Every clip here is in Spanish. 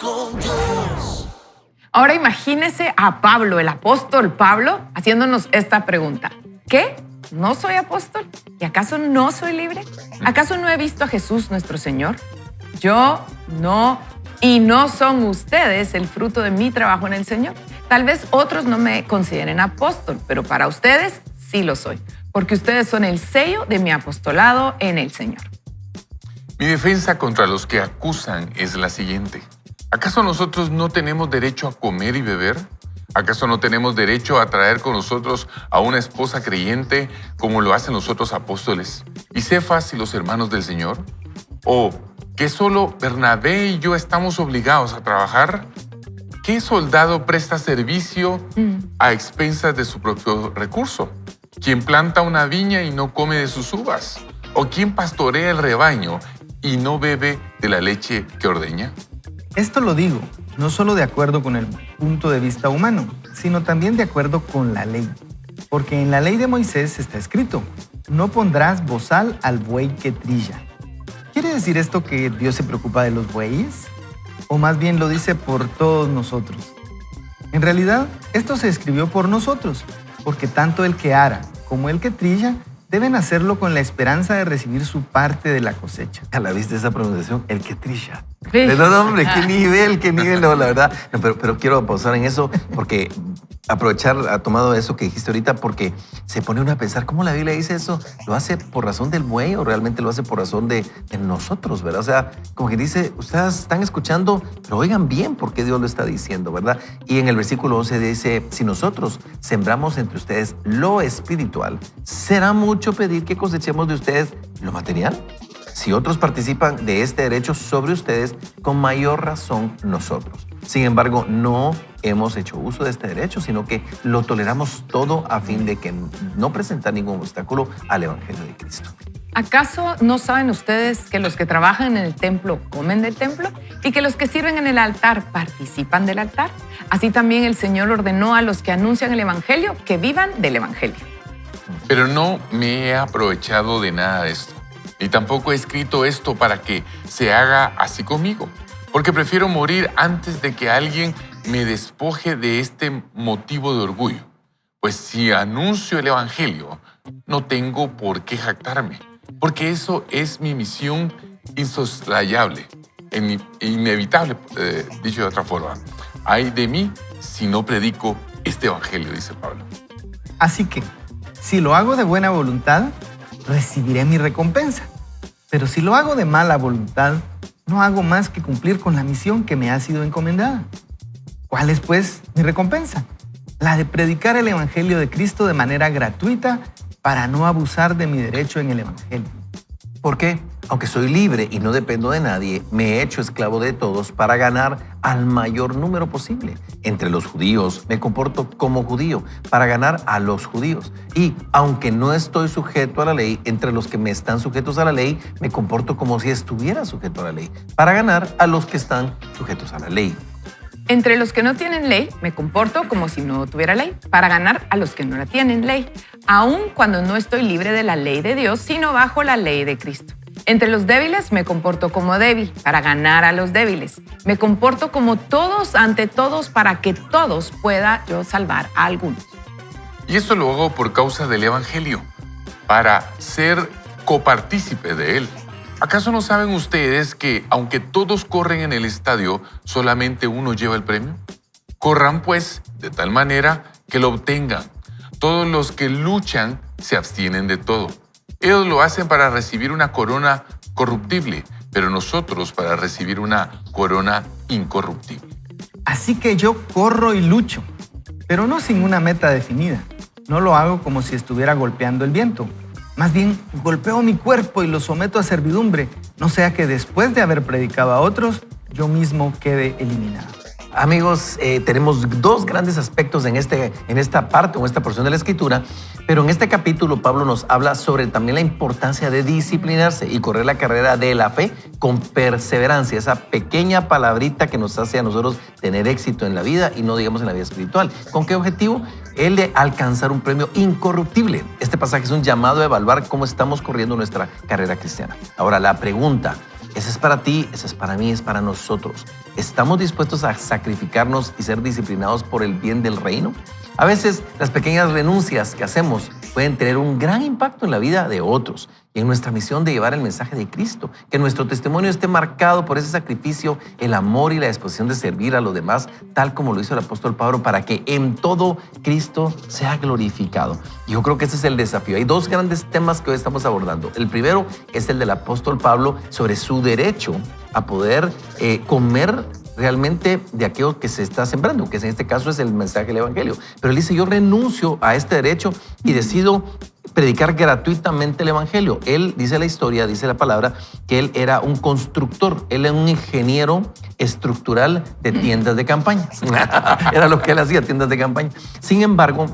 con Dios. Ahora imagínese a Pablo, el apóstol Pablo, haciéndonos esta pregunta. ¿Qué? ¿No soy apóstol? ¿Y acaso no soy libre? ¿Acaso no he visto a Jesús nuestro Señor? Yo no, y no son ustedes el fruto de mi trabajo en el Señor. Tal vez otros no me consideren apóstol, pero para ustedes sí lo soy, porque ustedes son el sello de mi apostolado en el Señor. Mi defensa contra los que acusan es la siguiente. ¿Acaso nosotros no tenemos derecho a comer y beber? ¿Acaso no tenemos derecho a traer con nosotros a una esposa creyente como lo hacen los otros apóstoles y Cefas y los hermanos del Señor? ¿O que solo Bernabé y yo estamos obligados a trabajar? ¿Qué soldado presta servicio a expensas de su propio recurso? ¿Quién planta una viña y no come de sus uvas? ¿O quién pastorea el rebaño y no bebe de la leche que ordeña? Esto lo digo no solo de acuerdo con el punto de vista humano, sino también de acuerdo con la ley. Porque en la ley de Moisés está escrito, no pondrás bozal al buey que trilla. ¿Quiere decir esto que Dios se preocupa de los bueyes? ¿O más bien lo dice por todos nosotros? En realidad, esto se escribió por nosotros, porque tanto el que ara como el que trilla deben hacerlo con la esperanza de recibir su parte de la cosecha. ¿A la vista esa pronunciación? El que trilla. Sí. No, hombre, qué nivel, no, la verdad. No, pero quiero pausar en eso porque ha tomado eso que dijiste ahorita porque se pone uno a pensar cómo la Biblia dice eso. ¿Lo hace por razón del buey o realmente lo hace por razón de nosotros, verdad? O sea, como que dice, ustedes están escuchando, pero oigan bien por qué Dios lo está diciendo, ¿verdad? Y en el versículo 11 dice, si nosotros sembramos entre ustedes lo espiritual, ¿será mucho pedir que cosechemos de ustedes lo material? Si otros participan de este derecho sobre ustedes, con mayor razón nosotros. Sin embargo, no hemos hecho uso de este derecho, sino que lo toleramos todo a fin de que no presentar ningún obstáculo al Evangelio de Cristo. ¿Acaso no saben ustedes que los que trabajan en el templo comen del templo y que los que sirven en el altar participan del altar? Así también el Señor ordenó a los que anuncian el Evangelio que vivan del Evangelio. Pero no me he aprovechado de nada de esto, ni tampoco he escrito esto para que se haga así conmigo, porque prefiero morir antes de que alguien me despoje de este motivo de orgullo. Pues si anuncio el Evangelio, no tengo por qué jactarme, porque eso es mi misión insoslayable, inevitable, dicho de otra forma. Ay de mí si no predico este Evangelio, dice Pablo. Así que, si lo hago de buena voluntad, recibiré mi recompensa. Pero si lo hago de mala voluntad, no hago más que cumplir con la misión que me ha sido encomendada. ¿Cuál es, pues, mi recompensa? La de predicar el Evangelio de Cristo de manera gratuita para no abusar de mi derecho en el Evangelio. ¿Por qué? Aunque soy libre y no dependo de nadie, me he hecho esclavo de todos para ganar al mayor número posible. Entre los judíos me comporto como judío para ganar a los judíos. Y aunque no estoy sujeto a la ley, entre los que me están sujetos a la ley, me comporto como si estuviera sujeto a la ley para ganar a los que están sujetos a la ley. Entre los que no tienen ley, me comporto como si no tuviera ley, para ganar a los que no la tienen ley, aun cuando no estoy libre de la ley de Dios, sino bajo la ley de Cristo. Entre los débiles me comporto como débil, para ganar a los débiles. Me comporto como todos ante todos, para que todos pueda yo salvar a algunos. Y esto lo hago por causa del Evangelio, para ser copartícipe de él. ¿Acaso no saben ustedes que, aunque todos corren en el estadio, solamente uno lleva el premio? Corran, pues, de tal manera que lo obtengan. Todos los que luchan se abstienen de todo. Ellos lo hacen para recibir una corona corruptible, pero nosotros para recibir una corona incorruptible. Así que yo corro y lucho, pero no sin una meta definida. No lo hago como si estuviera golpeando el viento. Más bien, golpeo mi cuerpo y lo someto a servidumbre, no sea que después de haber predicado a otros, yo mismo quede eliminado. Amigos, tenemos dos grandes aspectos en esta parte o en esta porción de la Escritura, pero en este capítulo Pablo nos habla sobre también la importancia de disciplinarse y correr la carrera de la fe con perseverancia, esa pequeña palabrita que nos hace a nosotros tener éxito en la vida y no digamos en la vida espiritual. ¿Con qué objetivo? El de alcanzar un premio incorruptible. Este pasaje es un llamado a evaluar cómo estamos corriendo nuestra carrera cristiana. Ahora, la pregunta: Ese es para ti, ese es para mí, es para nosotros. ¿Estamos dispuestos a sacrificarnos y ser disciplinados por el bien del reino? A veces las pequeñas renuncias que hacemos pueden tener un gran impacto en la vida de otros y en nuestra misión de llevar el mensaje de Cristo. Que nuestro testimonio esté marcado por ese sacrificio, el amor y la disposición de servir a los demás, tal como lo hizo el apóstol Pablo, para que en todo Cristo sea glorificado. Yo creo que ese es el desafío. Hay dos grandes temas que hoy estamos abordando. El primero es el del apóstol Pablo sobre su derecho a poder comer realmente de aquello que se está sembrando, que en este caso es el mensaje del evangelio. Pero él dice, yo renuncio a este derecho y decido predicar gratuitamente el evangelio. Él, dice la historia, dice la palabra, que él era un constructor, él era un ingeniero estructural de tiendas de campaña. Era lo que él hacía, tiendas de campaña. Sin embargo,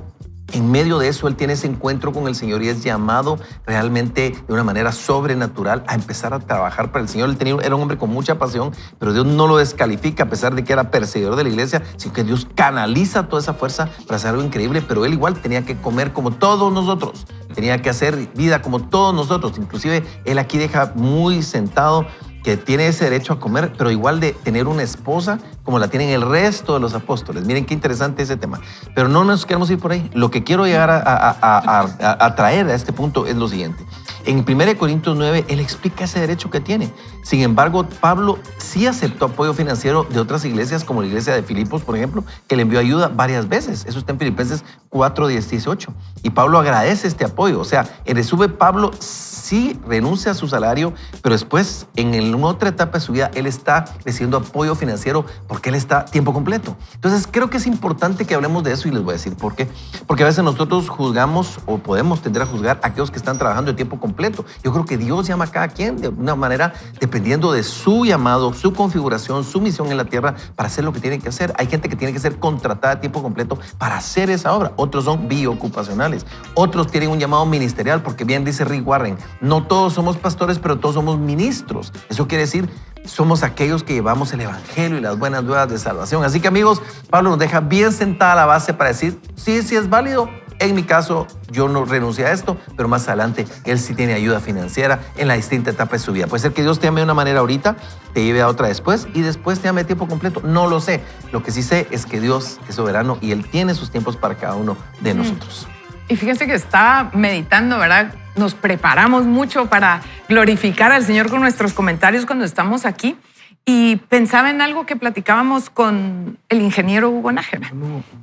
en medio de eso, él tiene ese encuentro con el Señor y es llamado realmente de una manera sobrenatural a empezar a trabajar para el Señor. Él era un hombre con mucha pasión, pero Dios no lo descalifica a pesar de que era perseguidor de la iglesia, sino que Dios canaliza toda esa fuerza para hacer algo increíble, pero él igual tenía que comer como todos nosotros, tenía que hacer vida como todos nosotros. Inclusive, él aquí deja muy sentado que tiene ese derecho a comer, pero igual de tener una esposa como la tienen el resto de los apóstoles. Miren qué interesante ese tema. Pero no nos queremos ir por ahí. Lo que quiero llegar a traer a este punto es lo siguiente. En 1 Corintios 9, él explica ese derecho que tiene. Sin embargo, Pablo sí aceptó apoyo financiero de otras iglesias, como la iglesia de Filipos, por ejemplo, que le envió ayuda varias veces. Eso está en Filipenses 4:18. Y Pablo agradece este apoyo. O sea, en resumen, Pablo sí renuncia a su salario, pero después, en otra etapa de su vida, él está recibiendo apoyo financiero porque él está a tiempo completo. Entonces, creo que es importante que hablemos de eso y les voy a decir por qué. Porque a veces nosotros juzgamos o podemos tender a juzgar a aquellos que están trabajando de tiempo completo. Yo creo que Dios llama a cada quien de una manera dependiendo de su llamado, su configuración, su misión en la tierra para hacer lo que tiene que hacer. Hay gente que tiene que ser contratada a tiempo completo para hacer esa obra. Otros son biocupacionales. Otros tienen un llamado ministerial porque bien dice Rick Warren, no todos somos pastores, pero todos somos ministros. Eso quiere decir, somos aquellos que llevamos el evangelio y las buenas nuevas de salvación. Así que, amigos, Pablo nos deja bien sentada la base para decir, sí es válido. En mi caso, yo no renuncié a esto, pero más adelante él sí tiene ayuda financiera en la distinta etapa de su vida. Puede ser que Dios te ame de una manera ahorita, te lleve a otra después y después te ame a tiempo completo. No lo sé. Lo que sí sé es que Dios es soberano y Él tiene sus tiempos para cada uno de nosotros. Y fíjense que estaba meditando, ¿verdad? Nos preparamos mucho para glorificar al Señor con nuestros comentarios cuando estamos aquí. Y pensaba en algo que platicábamos con el ingeniero Hugo Nájera,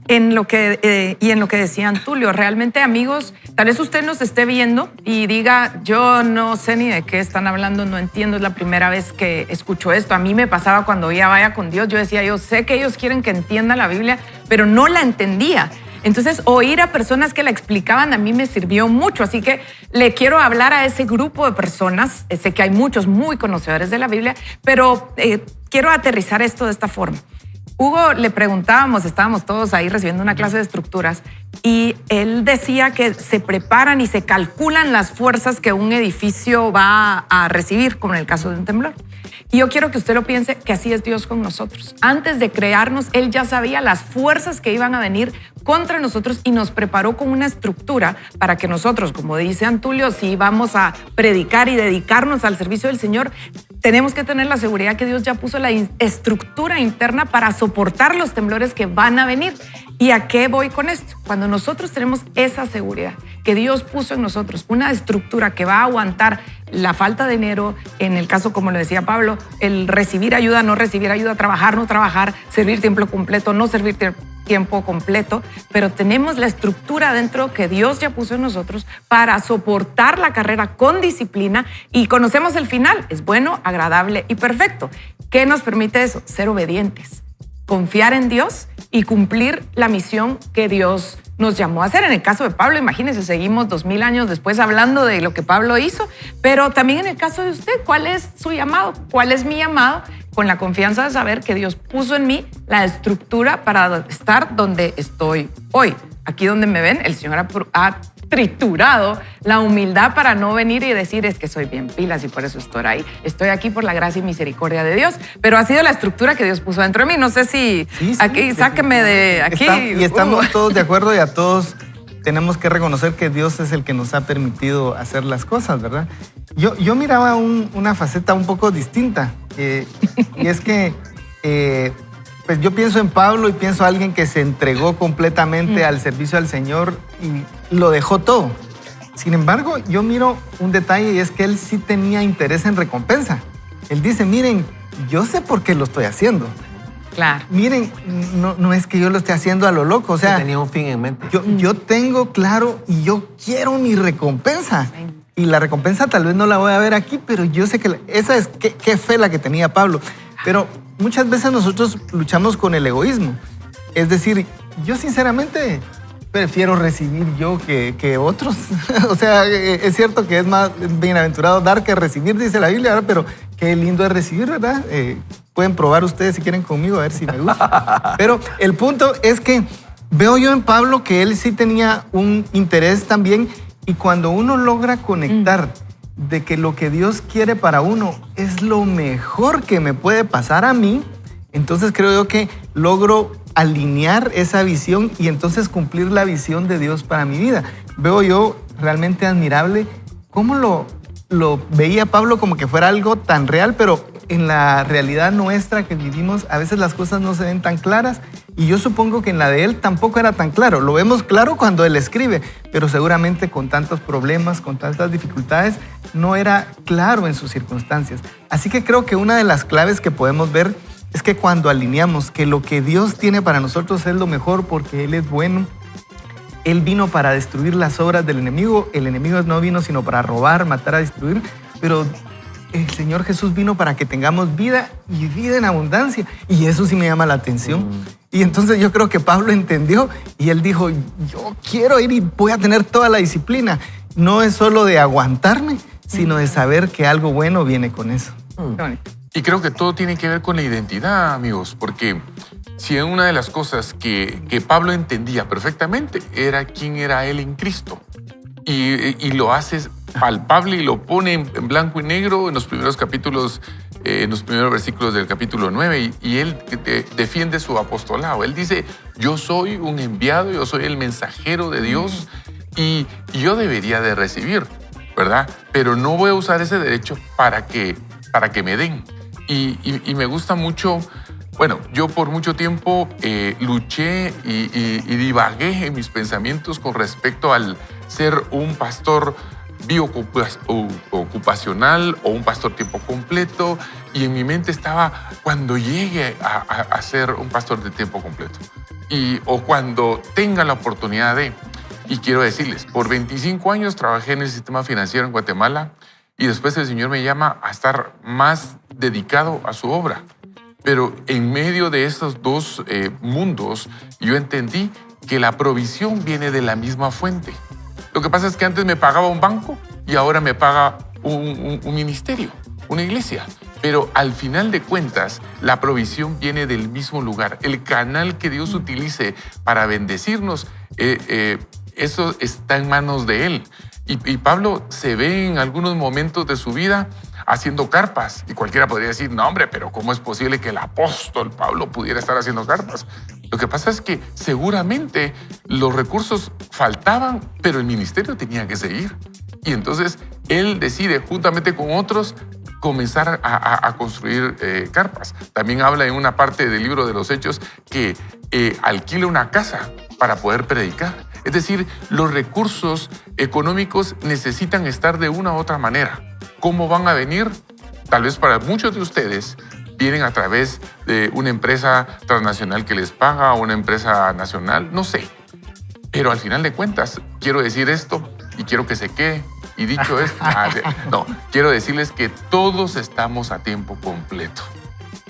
en lo que decía Antulio. Realmente, amigos, tal vez usted nos esté viendo y diga, yo no sé ni de qué están hablando, no entiendo, es la primera vez que escucho esto. A mí me pasaba cuando oía Vaya con Dios, yo decía, yo sé que ellos quieren que entienda la Biblia, pero no la entendía. Entonces, oír a personas que la explicaban a mí me sirvió mucho. Así que le quiero hablar a ese grupo de personas. Sé que hay muchos muy conocedores de la Biblia, pero quiero aterrizar esto de esta forma. Hugo le preguntábamos, estábamos todos ahí recibiendo una clase de estructuras y él decía que se preparan y se calculan las fuerzas que un edificio va a recibir, como en el caso de un temblor. Y yo quiero que usted lo piense que así es Dios con nosotros. Antes de crearnos, Él ya sabía las fuerzas que iban a venir contra nosotros y nos preparó con una estructura para que nosotros, como dice Antulio, si vamos a predicar y dedicarnos al servicio del Señor, tenemos que tener la seguridad que Dios ya puso la estructura interna para soportar los temblores que van a venir. ¿Y a qué voy con esto? Cuando nosotros tenemos esa seguridad que Dios puso en nosotros, una estructura que va a aguantar la falta de dinero, en el caso, como le decía Pablo, el recibir ayuda, no recibir ayuda, trabajar, no trabajar, servir tiempo completo, no servir tiempo completo, pero tenemos la estructura dentro que Dios ya puso en nosotros para soportar la carrera con disciplina y conocemos el final, es bueno, agradable y perfecto. ¿Qué nos permite eso? Ser obedientes, confiar en Dios y cumplir la misión que Dios nos llamó a hacer. En el caso de Pablo, imagínense, seguimos 2000 años después hablando de lo que Pablo hizo, pero también en el caso de usted, ¿cuál es su llamado? ¿Cuál es mi llamado? Con la confianza de saber que Dios puso en mí la estructura para estar donde estoy hoy. Aquí donde me ven, el Señor ha triturado la humildad para no venir y decir es que soy bien pilas y por eso estoy ahí. Estoy aquí por la gracia y misericordia de Dios, pero ha sido la estructura que Dios puso dentro de mí. No sé si aquí, sáqueme de aquí. Y estamos todos de acuerdo y a todos tenemos que reconocer que Dios es el que nos ha permitido hacer las cosas, ¿verdad? Yo miraba una faceta un poco distinta, y es que pues yo pienso en Pablo y pienso a alguien que se entregó completamente al servicio al Señor y lo dejó todo. Sin embargo, yo miro un detalle y es que él sí tenía interés en recompensa. Él dice, miren, yo sé por qué lo estoy haciendo. Claro. Miren, no es que yo lo esté haciendo a lo loco, o sea, Tenía un fin en mente. yo tengo claro y yo quiero mi recompensa. Y la recompensa tal vez no la voy a ver aquí, pero yo sé que esa es qué fe la que tenía Pablo. Pero muchas veces nosotros luchamos con el egoísmo. Es decir, yo sinceramente prefiero recibir yo que otros. O sea, es cierto que es más bienaventurado dar que recibir, dice la Biblia, ¿verdad? Pero qué lindo es recibir, ¿verdad? Pueden probar ustedes si quieren conmigo, a ver si me gusta. Pero el punto es que veo yo en Pablo que él sí tenía un interés también, y cuando uno logra conectar de que lo que Dios quiere para uno es lo mejor que me puede pasar a mí, entonces creo yo que logro alinear esa visión y entonces cumplir la visión de Dios para mi vida. Veo yo realmente admirable cómo lo veía Pablo como que fuera algo tan real, pero en la realidad nuestra que vivimos a veces las cosas no se ven tan claras, y yo supongo que en la de él tampoco era tan claro. Lo vemos claro cuando él escribe, pero seguramente con tantos problemas, con tantas dificultades, no era claro en sus circunstancias. Así que creo que una de las claves que podemos ver es que cuando alineamos que lo que Dios tiene para nosotros es lo mejor porque Él es bueno, Él vino para destruir las obras del enemigo. El enemigo no vino sino para robar, matar, a destruir, pero el Señor Jesús vino para que tengamos vida y vida en abundancia. Y eso sí me llama la atención. Y entonces yo creo que Pablo entendió y él dijo, yo quiero ir y voy a tener toda la disciplina. No es solo de aguantarme, sino de saber que algo bueno viene con eso. Qué bonito. Y creo que todo tiene que ver con la identidad, amigos, porque si una de las cosas que Pablo entendía perfectamente era quién era él en Cristo. Y lo hace palpable y lo pone en blanco y negro en los primeros capítulos, en los primeros versículos del capítulo 9, y él defiende su apostolado. Él dice, yo soy un enviado, yo soy el mensajero de Dios y yo debería de recibir, ¿verdad? Pero no voy a usar ese derecho para que me den. Y me gusta mucho, bueno, yo por mucho tiempo luché y divagué en mis pensamientos con respecto al ser un pastor biocupacional o un pastor tiempo completo, y en mi mente estaba cuando llegue a ser un pastor de tiempo completo o cuando tenga la oportunidad de. Y quiero decirles, por 25 años trabajé en el sistema financiero en Guatemala, y después el Señor me llama a estar más dedicado a su obra. Pero en medio de esos dos mundos, yo entendí que la provisión viene de la misma fuente. Lo que pasa es que antes me pagaba un banco y ahora me paga un ministerio, una iglesia. Pero al final de cuentas, la provisión viene del mismo lugar. El canal que Dios utilice para bendecirnos, eso está en manos de Él. Y Pablo se ve en algunos momentos de su vida haciendo carpas. Y cualquiera podría decir, no hombre, pero ¿cómo es posible que el apóstol Pablo pudiera estar haciendo carpas? Lo que pasa es que seguramente los recursos faltaban, pero el ministerio tenía que seguir. Y entonces él decide, juntamente con otros, comenzar a construir carpas. También habla en una parte del libro de los Hechos que alquila una casa para poder predicar. Es decir, los recursos económicos necesitan estar de una u otra manera. ¿Cómo van a venir? Tal vez para muchos de ustedes vienen a través de una empresa transnacional que les paga o una empresa nacional, no sé. Pero al final de cuentas, quiero decir esto y quiero que se quede. Y dicho esto, quiero decirles que todos estamos a tiempo completo.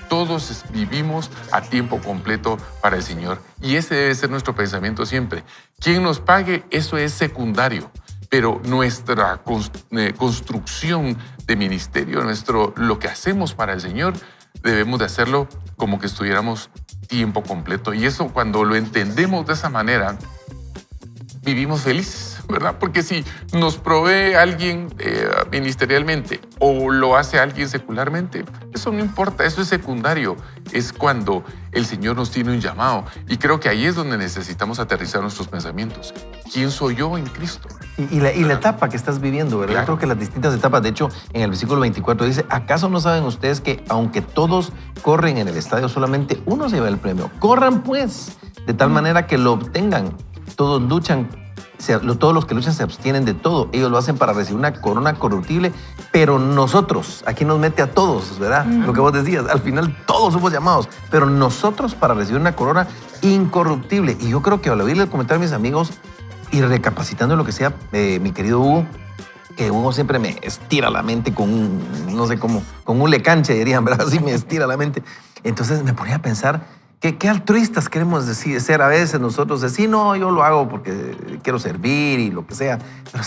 Todos vivimos a tiempo completo para el Señor. Y ese debe ser nuestro pensamiento siempre. Quien nos pague, eso es secundario. Pero nuestra construcción de ministerio, lo que hacemos para el Señor, debemos de hacerlo como que estuviéramos tiempo completo. Y eso, cuando lo entendemos de esa manera, vivimos felices. ¿verdad? Porque si nos provee alguien ministerialmente o lo hace alguien secularmente, eso no importa, eso es secundario. Es cuando el Señor nos tiene un llamado. Y creo que ahí es donde necesitamos aterrizar nuestros pensamientos. ¿Quién soy yo en Cristo? Y la etapa que estás viviendo, ¿verdad? Claro. Creo que las distintas etapas, de hecho, en el versículo 24 dice, ¿acaso no saben ustedes que aunque todos corren en el estadio, solamente uno se lleva el premio? Corran pues, de tal manera que lo obtengan. Todos luchan, todos los que luchan se abstienen de todo. Ellos lo hacen para recibir una corona corruptible, pero nosotros, aquí nos mete a todos, ¿verdad? Lo que vos decías, al final todos somos llamados, pero nosotros para recibir una corona incorruptible. Y yo creo que al oírle el comentario a mis amigos y recapacitando lo que sea, mi querido Hugo, que Hugo siempre me estira la mente con un, no sé cómo, con un lecanche, dirían, ¿verdad? Así me estira la mente. Entonces me ponía a pensar, ¿qué altruistas queremos ser a veces nosotros? Decir, no, yo lo hago porque quiero servir y lo que sea. Pero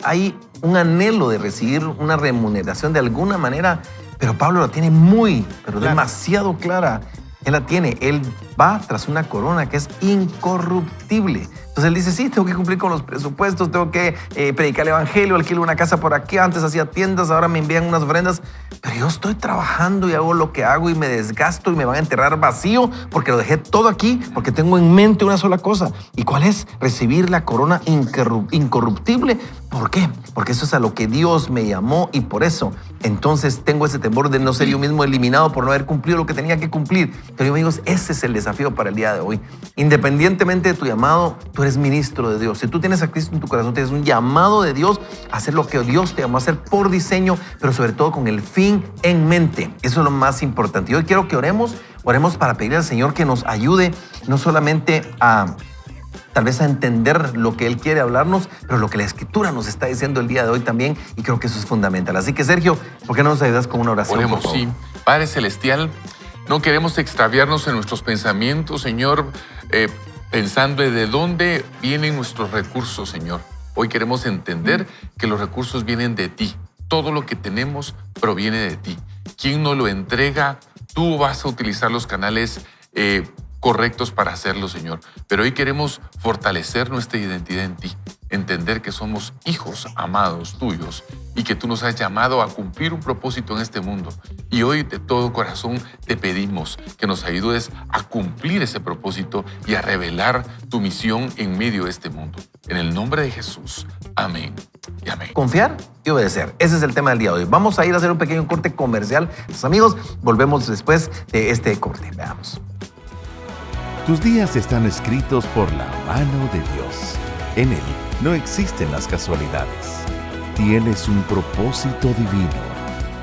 hay un anhelo de recibir una remuneración de alguna manera, pero Pablo la tiene pero claro, demasiado clara. Él la tiene. Él va tras una corona que es incorruptible. Entonces él dice, sí, tengo que cumplir con los presupuestos, tengo que predicar el evangelio, alquilo una casa por aquí, antes hacía tiendas, ahora me envían unas ofrendas, pero yo estoy trabajando y hago lo que hago y me desgasto y me van a enterrar vacío porque lo dejé todo aquí, porque tengo en mente una sola cosa. ¿Y cuál es? Recibir la corona incorruptible. ¿Por qué? Porque eso es a lo que Dios me llamó y por eso entonces tengo ese temor de no ser yo mismo eliminado por no haber cumplido lo que tenía que cumplir. Pero amigos, ese es el desafío para el día de hoy. Independientemente de tu llamado, tú eres ministro de Dios. Si tú tienes a Cristo en tu corazón, tienes un llamado de Dios a hacer lo que Dios te llamó a hacer por diseño, pero sobre todo con el fin en mente. Eso es lo más importante. Y hoy quiero que oremos para pedirle al Señor que nos ayude no solamente tal vez a entender lo que Él quiere hablarnos, pero lo que la Escritura nos está diciendo el día de hoy también, y creo que eso es fundamental. Así que, Sergio, ¿por qué no nos ayudas con una oración? Oremos, por favor? sí. Padre Celestial, no queremos extraviarnos en nuestros pensamientos, Señor, pensando de dónde vienen nuestros recursos, Señor. Hoy queremos entender que los recursos vienen de ti. Todo lo que tenemos proviene de ti. ¿Quién nos lo entrega? Tú vas a utilizar los canales correctos para hacerlo, Señor. Pero hoy queremos fortalecer nuestra identidad en ti, entender que somos hijos amados tuyos y que tú nos has llamado a cumplir un propósito en este mundo. Y hoy de todo corazón te pedimos que nos ayudes a cumplir ese propósito y a revelar tu misión en medio de este mundo. En el nombre de Jesús. Amén y amén. Confiar y obedecer. Ese es el tema del día de hoy. Vamos a ir a hacer un pequeño corte comercial. Los amigos, volvemos después de este corte. Veamos. Tus días están escritos por la mano de Dios. En Él no existen las casualidades. Tienes un propósito divino,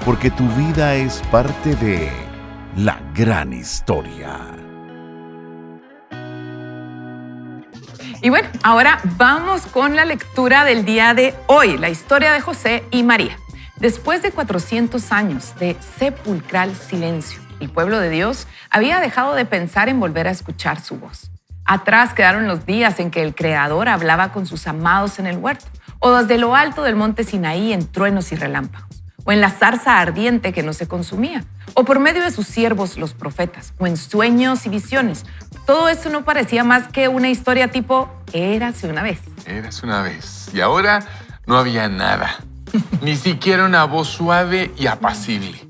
porque tu vida es parte de la gran historia. Y bueno, ahora vamos con la lectura del día de hoy, la historia de José y María. Después de 400 años de sepulcral silencio, el pueblo de Dios había dejado de pensar en volver a escuchar su voz. Atrás quedaron los días en que el Creador hablaba con sus amados en el huerto, o desde lo alto del monte Sinaí en truenos y relámpagos, o en la zarza ardiente que no se consumía, o por medio de sus siervos los profetas, o en sueños y visiones. Todo eso no parecía más que una historia tipo Érase una vez. Érase una vez. Y ahora no había nada. Ni siquiera una voz suave y apacible.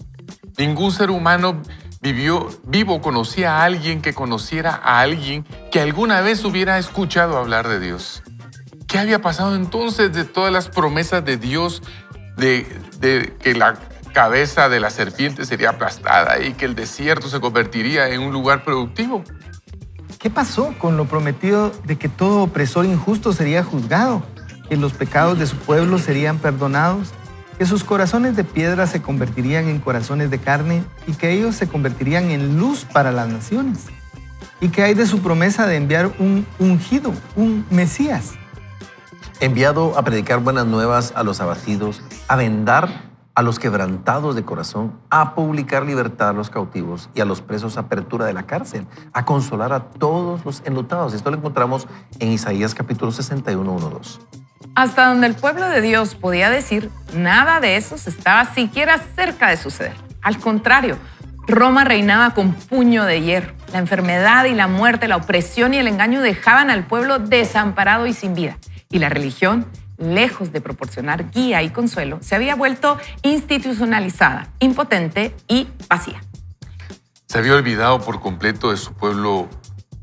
Ningún ser humano vivo conocía a alguien que conociera a alguien que alguna vez hubiera escuchado hablar de Dios. ¿Qué había pasado entonces de todas las promesas de Dios de que la cabeza de la serpiente sería aplastada y que el desierto se convertiría en un lugar productivo? ¿Qué pasó con lo prometido de que todo opresor injusto sería juzgado, que los pecados de su pueblo serían perdonados, que sus corazones de piedra se convertirían en corazones de carne y que ellos se convertirían en luz para las naciones? ¿Y qué hay de su promesa de enviar un ungido, un Mesías? Enviado a predicar buenas nuevas a los abatidos, a vendar a los quebrantados de corazón, a publicar libertad a los cautivos y a los presos apertura de la cárcel, a consolar a todos los enlutados. Esto lo encontramos en Isaías capítulo 61, 1, 2. Hasta donde el pueblo de Dios podía decir, nada de eso se estaba siquiera cerca de suceder. Al contrario, Roma reinaba con puño de hierro. La enfermedad y la muerte, la opresión y el engaño dejaban al pueblo desamparado y sin vida. Y la religión, lejos de proporcionar guía y consuelo, se había vuelto institucionalizada, impotente y vacía. ¿Se había olvidado por completo de su pueblo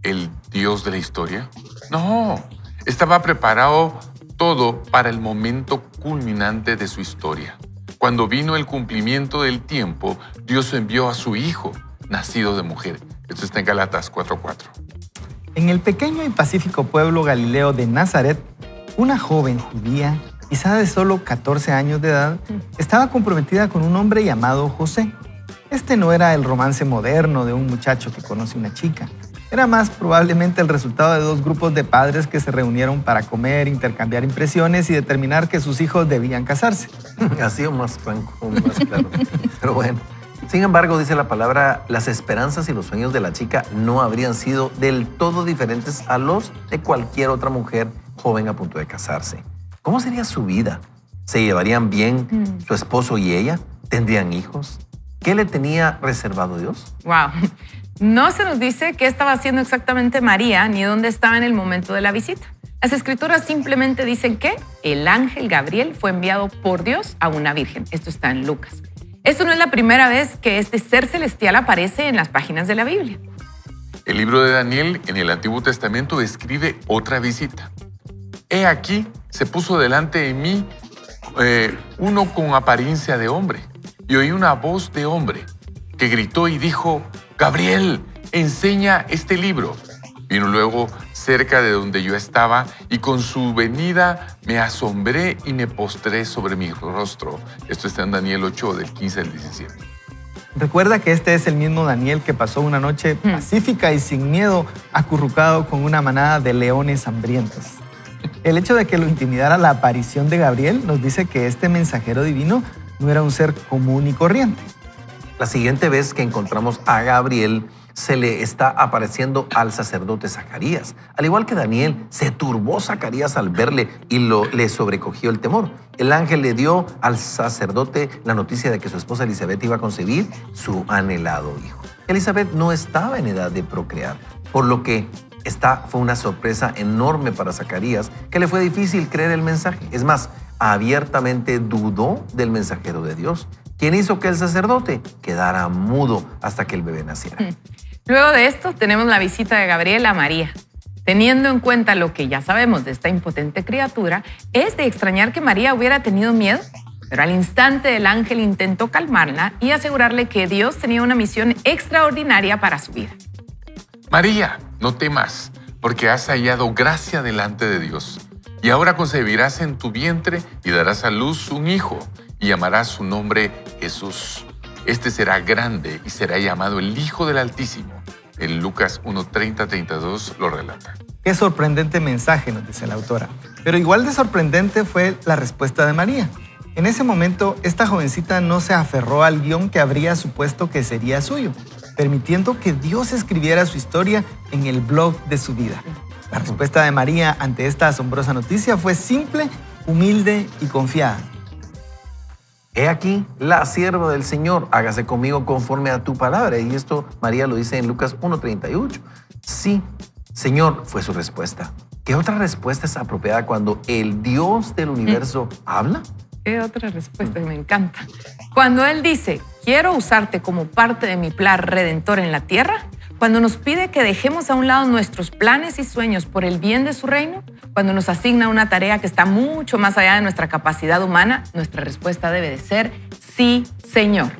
el Dios de la historia? No, estaba preparado todo para el momento culminante de su historia. Cuando vino el cumplimiento del tiempo, Dios envió a su Hijo, nacido de mujer. Esto está en Gálatas 4:4. En el pequeño y pacífico pueblo galileo de Nazaret, una joven judía, quizá de solo 14 años de edad, estaba comprometida con un hombre llamado José. Este no era el romance moderno de un muchacho que conoce una chica. Era más probablemente el resultado de dos grupos de padres que se reunieron para comer, intercambiar impresiones y determinar que sus hijos debían casarse. Ha sido más franco, más claro. Pero bueno. Sin embargo, dice la palabra, las esperanzas y los sueños de la chica no habrían sido del todo diferentes a los de cualquier otra mujer joven a punto de casarse. ¿Cómo sería su vida? ¿Se llevarían bien su esposo y ella? ¿Tendrían hijos? ¿Qué le tenía reservado Dios? Wow. No se nos dice qué estaba haciendo exactamente María ni dónde estaba en el momento de la visita. Las escrituras simplemente dicen que el ángel Gabriel fue enviado por Dios a una virgen. Esto está en Lucas. Esto no es la primera vez que este ser celestial aparece en las páginas de la Biblia. El libro de Daniel en el Antiguo Testamento describe otra visita. He aquí, se puso delante de mí uno con apariencia de hombre, y oí una voz de hombre que gritó y dijo: Gabriel, enseña este libro. Vino luego cerca de donde yo estaba y con su venida me asombré y me postré sobre mi rostro. Esto está en Daniel 8, del 15 al 17. Recuerda que este es el mismo Daniel que pasó una noche pacífica y sin miedo, acurrucado con una manada de leones hambrientos. El hecho de que lo intimidara la aparición de Gabriel nos dice que este mensajero divino no era un ser común y corriente. La siguiente vez que encontramos a Gabriel, se le está apareciendo al sacerdote Zacarías. Al igual que Daniel, se turbó Zacarías al verle y le sobrecogió el temor. El ángel le dio al sacerdote la noticia de que su esposa Elizabeth iba a concebir su anhelado hijo. Elizabeth no estaba en edad de procrear, por lo que esta fue una sorpresa enorme para Zacarías, que le fue difícil creer el mensaje. Es más, abiertamente dudó del mensajero de Dios, quien hizo que el sacerdote quedara mudo hasta que el bebé naciera. Luego de esto tenemos la visita de Gabriel a María. Teniendo en cuenta lo que ya sabemos de esta impotente criatura, es de extrañar que María hubiera tenido miedo, pero al instante el ángel intentó calmarla y asegurarle que Dios tenía una misión extraordinaria para su vida. María, no temas, porque has hallado gracia delante de Dios. Y ahora concebirás en tu vientre y darás a luz un hijo, y llamarás su nombre Jesús. Este será grande y será llamado el Hijo del Altísimo. En Lucas 1:30-32 lo relata. Qué sorprendente mensaje, nos dice la autora. Pero igual de sorprendente fue la respuesta de María. En ese momento, esta jovencita no se aferró al guión que habría supuesto que sería suyo, permitiendo que Dios escribiera su historia en el blog de su vida. La respuesta de María ante esta asombrosa noticia fue simple, humilde y confiada. He aquí la sierva del Señor, hágase conmigo conforme a tu palabra. Y esto María lo dice en Lucas 1:38. Sí, Señor, fue su respuesta. ¿Qué otra respuesta es apropiada cuando el Dios del universo habla? ¿Qué otra respuesta? Me encanta. Cuando Él dice, quiero usarte como parte de mi plan redentor en la tierra, cuando nos pide que dejemos a un lado nuestros planes y sueños por el bien de su reino, cuando nos asigna una tarea que está mucho más allá de nuestra capacidad humana, nuestra respuesta debe de ser, sí, Señor.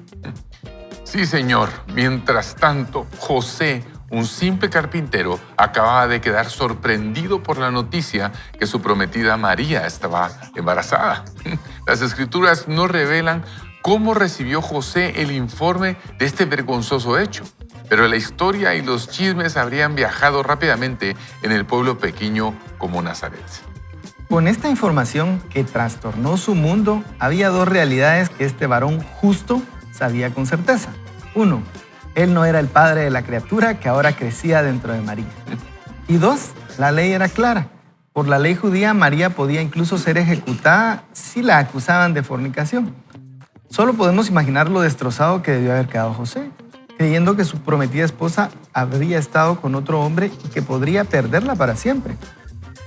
Sí, Señor. Mientras tanto, José, un simple carpintero, acababa de quedar sorprendido por la noticia que su prometida María estaba embarazada. Las Escrituras no revelan cómo recibió José el informe de este vergonzoso hecho, pero la historia y los chismes habrían viajado rápidamente en el pueblo pequeño como Nazaret. Con esta información que trastornó su mundo, había dos realidades que este varón justo sabía con certeza. Uno, él no era el padre de la criatura que ahora crecía dentro de María. Y dos, la ley era clara. Por la ley judía, María podía incluso ser ejecutada si la acusaban de fornicación. Solo podemos imaginar lo destrozado que debió haber quedado José, creyendo que su prometida esposa habría estado con otro hombre y que podría perderla para siempre.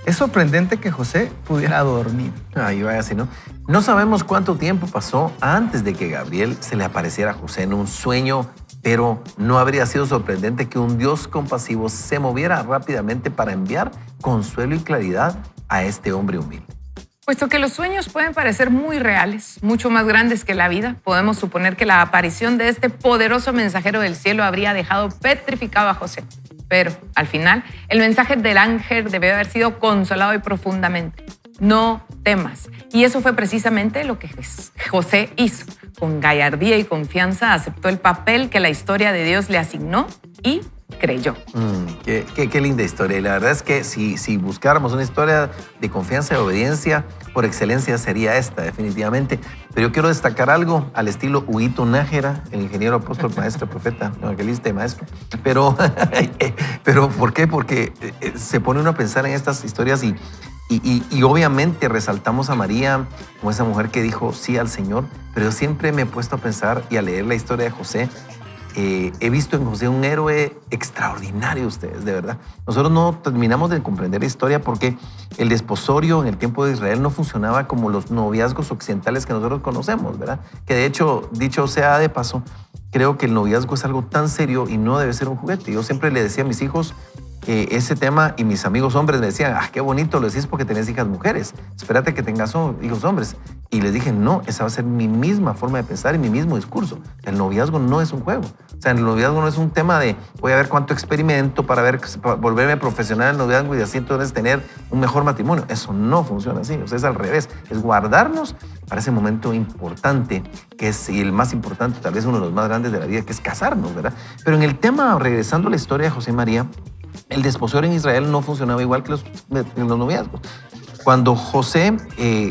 Es sorprendente que José pudiera dormir. Ahí vaya, si no. No sabemos cuánto tiempo pasó antes de que Gabriel se le apareciera a José en un sueño, pero no habría sido sorprendente que un Dios compasivo se moviera rápidamente para enviar consuelo y claridad a este hombre humilde. Puesto que los sueños pueden parecer muy reales, mucho más grandes que la vida, podemos suponer que la aparición de este poderoso mensajero del cielo habría dejado petrificado a José. Pero, al final, el mensaje del ángel debió haber sido consolado y profundamente. No temas. Y eso fue precisamente lo que José hizo. Con gallardía y confianza aceptó el papel que la historia de Dios le asignó y creyó. Qué linda historia. Y la verdad es que si buscáramos una historia de confianza y obediencia, por excelencia sería esta, definitivamente. Pero yo quiero destacar algo al estilo Huguito Nájera, el ingeniero, apóstol, maestro, profeta, evangelista y maestro. Pero ¿por qué? Porque se pone uno a pensar en estas historias y obviamente resaltamos a María como esa mujer que dijo sí al Señor, pero yo siempre me he puesto a pensar y a leer la historia de José. He visto en José un héroe extraordinario, ustedes, de verdad. Nosotros no terminamos de comprender la historia porque el desposorio en el tiempo de Israel no funcionaba como los noviazgos occidentales que nosotros conocemos, ¿verdad? Que de hecho, dicho sea de paso, creo que el noviazgo es algo tan serio y no debe ser un juguete. Yo siempre le decía a mis hijos ese tema y mis amigos hombres me decían, qué bonito lo decís porque tenés hijas mujeres, espérate que tengas hijos hombres. Y les dije, no, esa va a ser mi misma forma de pensar y mi mismo discurso. El noviazgo no es un juego. O sea, el noviazgo no es un tema de voy a ver cuánto experimento para volverme profesional en el noviazgo y así entonces tener un mejor matrimonio. Eso no funciona así. O sea, es al revés. Es guardarnos para ese momento importante, que es y el más importante, tal vez uno de los más grandes de la vida, que es casarnos, ¿verdad? Pero en el tema, regresando a la historia de José y María, el desposorio en Israel no funcionaba igual que los noviazgos. Cuando José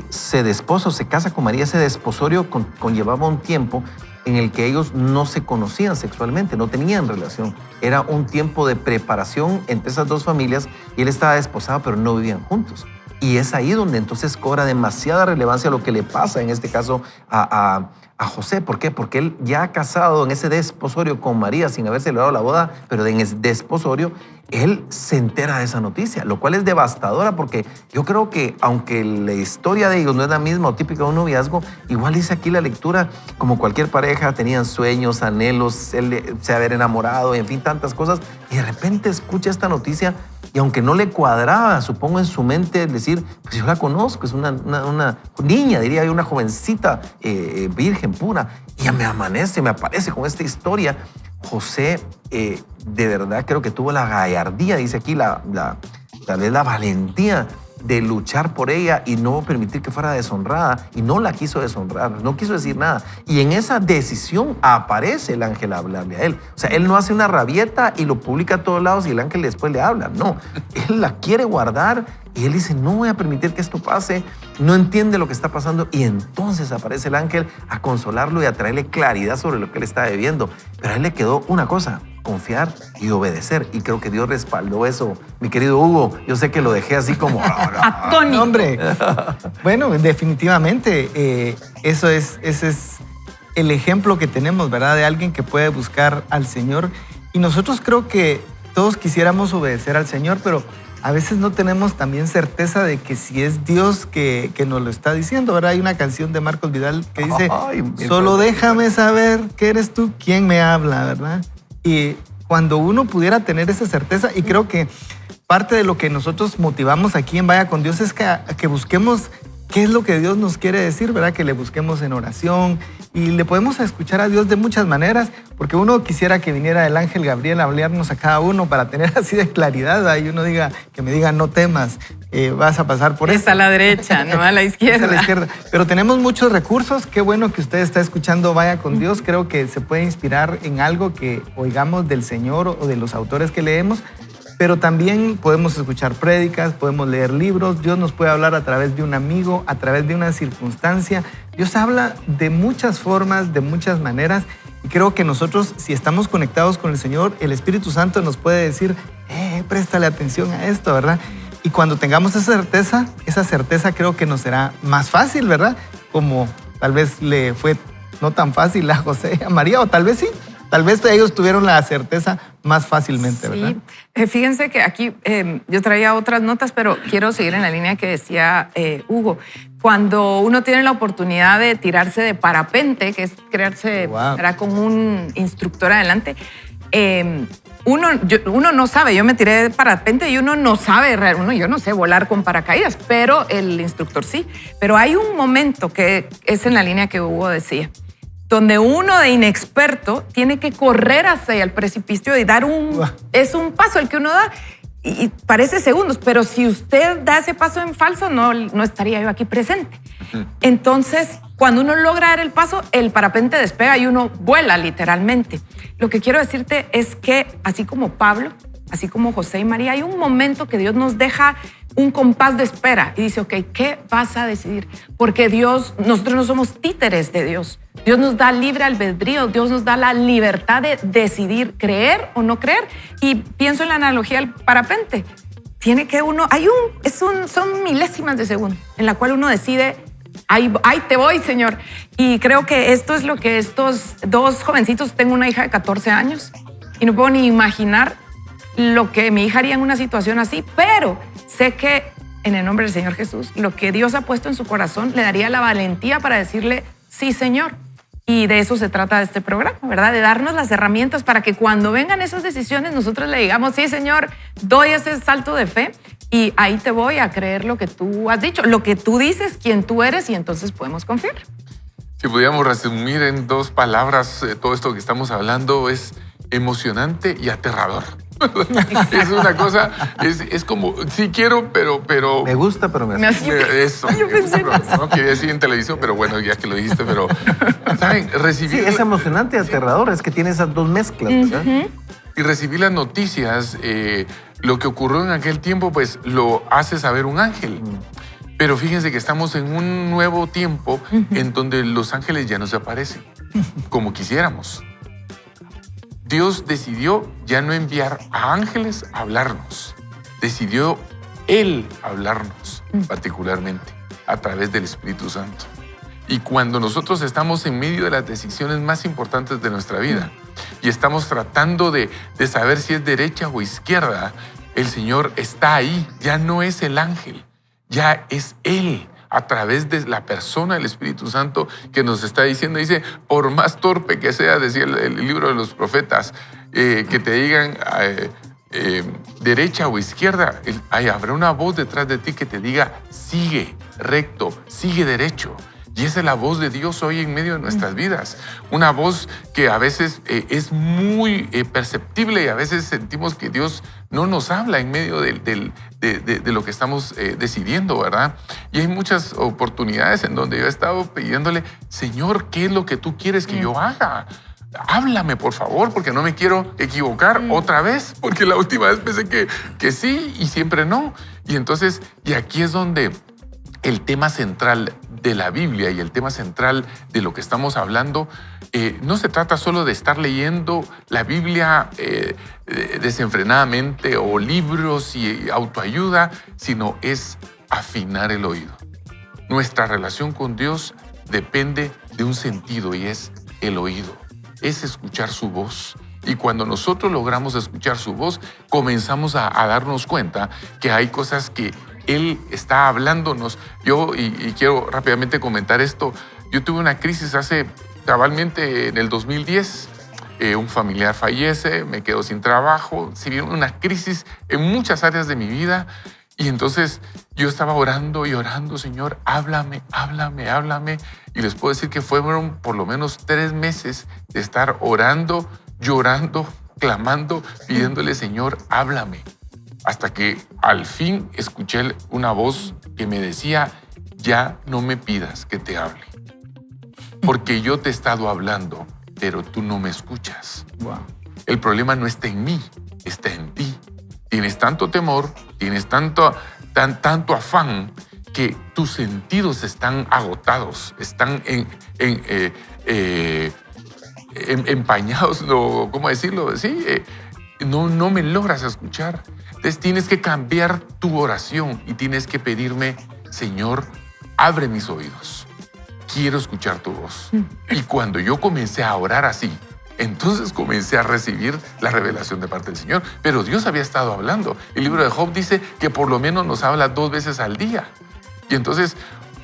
se desposa o se casa con María, ese desposorio conllevaba un tiempo en el que ellos no se conocían sexualmente, no tenían relación. Era un tiempo de preparación entre esas dos familias y él estaba desposado, pero no vivían juntos. Y es ahí donde entonces cobra demasiada relevancia lo que le pasa en este caso a José. ¿Por qué? Porque él ya casado en ese desposorio con María sin haber celebrado la boda, pero en ese desposorio, él se entera de esa noticia, lo cual es devastadora porque yo creo que aunque la historia de ellos no es la misma o típica de un noviazgo, igual dice aquí la lectura, como cualquier pareja, tenían sueños, anhelos, él se haber enamorado, en fin, tantas cosas, y de repente escucha esta noticia y aunque no le cuadraba, supongo en su mente decir, pues yo la conozco, es una niña, diría yo, una jovencita virgen pura, y me aparece con esta historia. José, de verdad creo que tuvo la gallardía, dice aquí, tal vez la valentía de luchar por ella y no permitir que fuera deshonrada, y no la quiso deshonrar, no quiso decir nada. Y en esa decisión aparece el ángel a hablarle a él. O sea, él no hace una rabieta y lo publica a todos lados y el ángel después le habla. No, él la quiere guardar y él dice, no voy a permitir que esto pase. No entiende lo que está pasando y entonces aparece el ángel a consolarlo y a traerle claridad sobre lo que él está viviendo. Pero a él le quedó una cosa: confiar y obedecer. Y creo que Dios respaldó eso. Mi querido Hugo, yo sé que lo dejé así como... Atónito. Hombre, bueno, definitivamente ese es el ejemplo que tenemos, ¿verdad? De alguien que puede buscar al Señor. Y nosotros creo que todos quisiéramos obedecer al Señor, pero a veces no tenemos también certeza de que si es Dios que nos lo está diciendo, ¿verdad? Hay una canción de Marcos Vidal que dice, solo déjame saber que eres tú quien me habla, ¿verdad? Y cuando uno pudiera tener esa certeza, y creo que parte de lo que nosotros motivamos aquí en Vaya con Dios es que busquemos qué es lo que Dios nos quiere decir, ¿verdad? Que le busquemos en oración y le podemos escuchar a Dios de muchas maneras, porque uno quisiera que viniera el ángel Gabriel a hablarnos a cada uno para tener así de claridad, ¿verdad? Y uno que me diga, no temas, vas a pasar por esto. Es a la derecha, no a la izquierda. Es a la izquierda. Pero tenemos muchos recursos. Qué bueno que usted está escuchando Vaya con Dios. Creo que se puede inspirar en algo que oigamos del Señor o de los autores que leemos. Pero también podemos escuchar prédicas, podemos leer libros. Dios nos puede hablar a través de un amigo, a través de una circunstancia. Dios habla de muchas formas, de muchas maneras. Y creo que nosotros, si estamos conectados con el Señor, el Espíritu Santo nos puede decir, préstale atención a esto, ¿verdad? Y cuando tengamos esa certeza creo que nos será más fácil, ¿verdad? Como tal vez le fue no tan fácil a José y a María, o tal vez sí. Tal vez ellos tuvieron la certeza más fácilmente, ¿verdad? Sí, fíjense que aquí yo traía otras notas, pero quiero seguir en la línea que decía Hugo. Cuando uno tiene la oportunidad de tirarse de parapente, que es crearse era con un instructor adelante, uno no sabe, yo me tiré de parapente y uno no sabe, yo no sé volar con paracaídas, pero el instructor sí. Pero hay un momento que es en la línea que Hugo decía, donde uno de inexperto tiene que correr hacia el precipicio y dar es un paso el que uno da y parece segundos, pero si usted da ese paso en falso, no estaría yo aquí presente. Entonces, cuando uno logra dar el paso, el parapente despega y uno vuela literalmente. Lo que quiero decirte es que, así como Pablo, así como José y María, hay un momento que Dios nos deja un compás de espera y dice, ok, ¿qué vas a decidir? Porque nosotros no somos títeres de Dios. Dios nos da libre albedrío, Dios nos da la libertad de decidir creer o no creer. Y pienso en la analogía del parapente. Tiene que son milésimas de segundo en la cual uno decide, ahí te voy, Señor. Y creo que esto es lo que estos dos jovencitos, tengo una hija de 14 años y no puedo ni imaginar lo que mi hija haría en una situación así, pero sé que en el nombre del Señor Jesús, lo que Dios ha puesto en su corazón le daría la valentía para decirle, sí, Señor. Y de eso se trata este programa, ¿verdad? De darnos las herramientas para que cuando vengan esas decisiones nosotros le digamos, sí, Señor, doy ese salto de fe y ahí te voy a creer lo que tú has dicho, lo que tú dices, quién tú eres y entonces podemos confiar. Si pudiéramos resumir en 2 palabras todo esto que estamos hablando, es emocionante y aterrador. Es una cosa, es como, sí quiero, pero... Me gusta, pero me asusta. Eso. Yo pensé no quería decir en televisión, pero bueno, ya que lo dijiste, pero... ¿Saben? Recibir... Sí, es emocionante y aterrador, es que tiene esas 2 mezclas, ¿verdad? Y recibir las noticias, lo que ocurrió en aquel tiempo, pues lo hace saber un ángel. Pero fíjense que estamos en un nuevo tiempo en donde los ángeles ya no se aparecen como quisiéramos. Dios decidió ya no enviar a ángeles a hablarnos. Decidió Él hablarnos particularmente a través del Espíritu Santo. Y cuando nosotros estamos en medio de las decisiones más importantes de nuestra vida y estamos tratando de saber si es derecha o izquierda, el Señor está ahí. Ya no es el ángel, ya es Él. A través de la persona del Espíritu Santo que nos está diciendo, dice, por más torpe que sea, decía el libro de los profetas, que te digan derecha o izquierda, habrá una voz detrás de ti que te diga, sigue recto, sigue derecho. Y esa es la voz de Dios hoy en medio de nuestras vidas. Una voz que a veces es muy perceptible y a veces sentimos que Dios no nos habla en medio de lo que estamos decidiendo, ¿verdad? Y hay muchas oportunidades en donde yo he estado pidiéndole, Señor, ¿qué es lo que tú quieres que yo haga? Háblame, por favor, porque no me quiero equivocar otra vez, porque la última vez pensé que sí y siempre no. Y entonces, y aquí es donde el tema central de la Biblia y el tema central de lo que estamos hablando, no se trata solo de estar leyendo la Biblia desenfrenadamente o libros y autoayuda, sino es afinar el oído. Nuestra relación con Dios depende de un sentido y es el oído, es escuchar su voz. Y cuando nosotros logramos escuchar su voz, comenzamos a darnos cuenta que hay cosas que Él está hablándonos. Yo, y quiero rápidamente comentar esto, yo tuve una crisis cabalmente en el 2010. Un familiar fallece, me quedo sin trabajo, se vino una crisis en muchas áreas de mi vida. Y entonces yo estaba orando y orando, Señor, háblame, háblame, háblame. Y les puedo decir que fueron por lo menos 3 meses de estar orando, llorando, clamando, pidiéndole, Señor, háblame. Hasta que al fin escuché una voz que me decía, ya no me pidas que te hable, porque yo te he estado hablando, pero tú no me escuchas. Wow. El problema no está en mí, está en ti. Tienes tanto temor, tienes tanto afán que tus sentidos están agotados, están empañados, ¿cómo decirlo? Sí, no me logras escuchar. Entonces tienes que cambiar tu oración y tienes que pedirme, Señor, abre mis oídos. Quiero escuchar tu voz. Y cuando yo comencé a orar así, Entonces comencé a recibir la revelación de parte del Señor. Pero Dios había estado hablando. El libro de Job dice que por lo menos nos habla 2 veces al día. Y entonces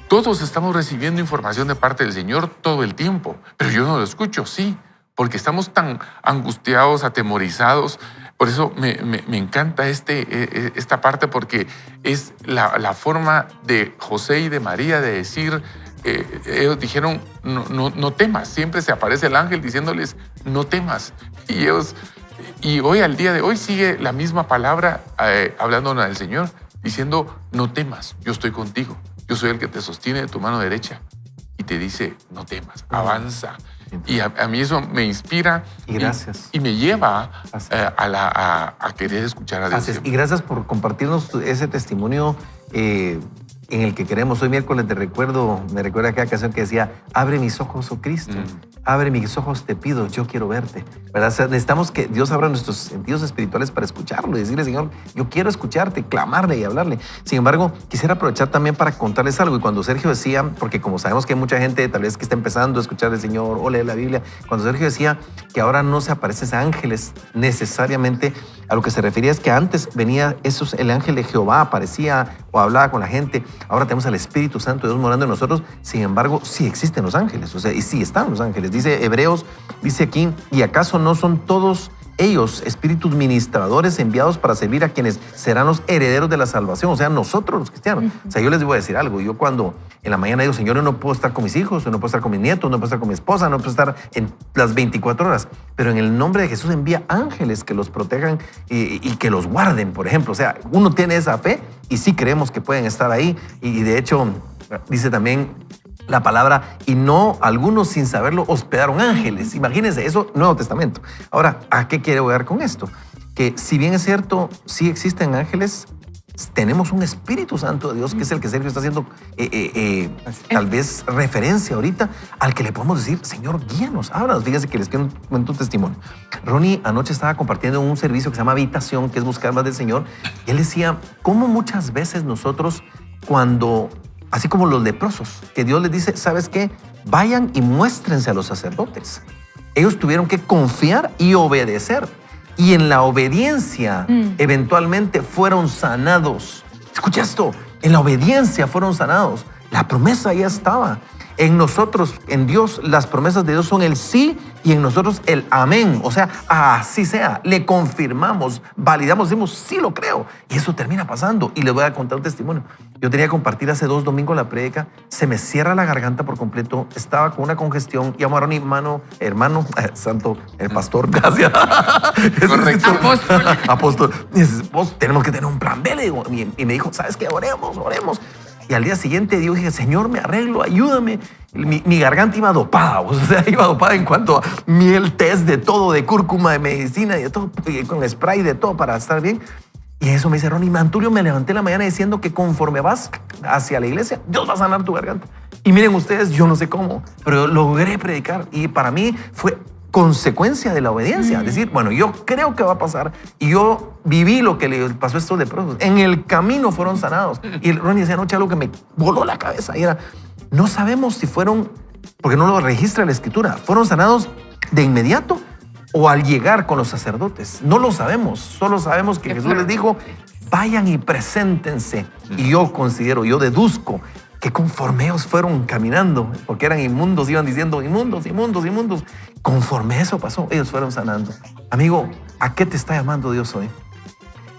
todos estamos recibiendo información de parte del Señor todo el tiempo. Pero yo no lo escucho, sí, porque estamos tan angustiados, atemorizados. Por eso me encanta esta parte, porque es la forma de José y de María de decir, ellos dijeron, no temas. Siempre se aparece el ángel diciéndoles, no temas. Y hoy, al día de hoy, sigue la misma palabra hablándonos del Señor, diciendo, no temas, yo estoy contigo. Yo soy el que te sostiene de tu mano derecha. Y te dice, no temas, avanza. Y a mí eso me inspira y gracias. Y me lleva a querer escuchar a Dios. Y gracias por compartirnos ese testimonio en el que queremos. Hoy miércoles me recuerda aquella canción que decía, abre mis ojos, oh Cristo, abre mis ojos, te pido, yo quiero verte. ¿Verdad? O sea, necesitamos que Dios abra nuestros sentidos espirituales para escucharlo y decirle, Señor, yo quiero escucharte, clamarle y hablarle. Sin embargo, quisiera aprovechar también para contarles algo. Y cuando Sergio decía, porque como sabemos que hay mucha gente tal vez que está empezando a escuchar al Señor o leer la Biblia, cuando Sergio decía que ahora no se aparecen ángeles necesariamente, a lo que se refería es que antes venía el ángel de Jehová, aparecía o hablaba con la gente. Ahora tenemos al Espíritu Santo de Dios morando en nosotros. Sin embargo, sí existen los ángeles, o sea, y sí están los ángeles. Dice Hebreos, dice aquí, ¿y acaso no son todos ellos espíritus ministradores enviados para servir a quienes serán los herederos de la salvación? O sea, nosotros los cristianos. O sea, yo les voy a decir algo. Yo cuando en la mañana digo, Señor, yo no puedo estar con mis hijos, yo no puedo estar con mis nietos, no puedo estar con mi esposa, no puedo estar en las 24 horas. Pero en el nombre de Jesús envía ángeles que los protejan y que los guarden, por ejemplo. O sea, uno tiene esa fe y sí creemos que pueden estar ahí. Y de hecho, dice también la palabra, y no algunos sin saberlo hospedaron ángeles. Imagínense, eso, Nuevo Testamento. Ahora, ¿a qué quiero llegar con esto? Que si bien es cierto, sí existen ángeles, tenemos un Espíritu Santo de Dios, que es el que Sergio está haciendo tal vez referencia ahorita, al que le podemos decir, Señor, guíanos, háblanos. Fíjense que les quiero contar un testimonio. Ronnie anoche estaba compartiendo un servicio que se llama Habitación, que es buscar más del Señor, y él decía, cómo muchas veces nosotros cuando... Así como los leprosos, que Dios les dice, ¿sabes qué? Vayan y muéstrense a los sacerdotes. Ellos tuvieron que confiar y obedecer. Y en la obediencia, eventualmente fueron sanados. Escucha esto, en la obediencia fueron sanados. La promesa ya estaba. En nosotros, en Dios, las promesas de Dios son el sí y en nosotros el amén. O sea, así sea. Le confirmamos, validamos, decimos, sí lo creo. Y eso termina pasando. Y les voy a contar un testimonio. Yo tenía que compartir hace 2 domingos la prédica. Se me cierra la garganta por completo. Estaba con una congestión. Llamo a Ronnie, hermano, santo, el pastor, gracias. Correcto. Apóstol. Vos tenemos que tener un plan B, le digo. Y me dijo, ¿sabes qué? Oremos. Y al día siguiente dije, Señor, me arreglo, ayúdame. Mi garganta iba dopada, o sea, iba dopada en cuanto a miel, test, de todo, de cúrcuma, de medicina, de todo, con spray, de todo para estar bien. Y eso me dice Ronnie, Mantulio, me levanté en la mañana diciendo que conforme vas hacia la iglesia, Dios va a sanar tu garganta. Y miren ustedes, yo no sé cómo, pero logré predicar. Y para mí fue consecuencia de la obediencia. Decir, bueno, yo creo que va a pasar. Y yo viví lo que le pasó a estos leprosos. En el camino fueron sanados. Y Ronnie decía anoche algo que me voló la cabeza. Y era, no sabemos si fueron, porque no lo registra la Escritura, fueron sanados de inmediato o al llegar con los sacerdotes. No lo sabemos. Solo sabemos que Jesús les dijo, vayan y preséntense. Y yo deduzco que conforme ellos fueron caminando, porque eran inmundos, iban diciendo inmundos. Conforme eso pasó, ellos fueron sanando. Amigo, ¿a qué te está llamando Dios hoy?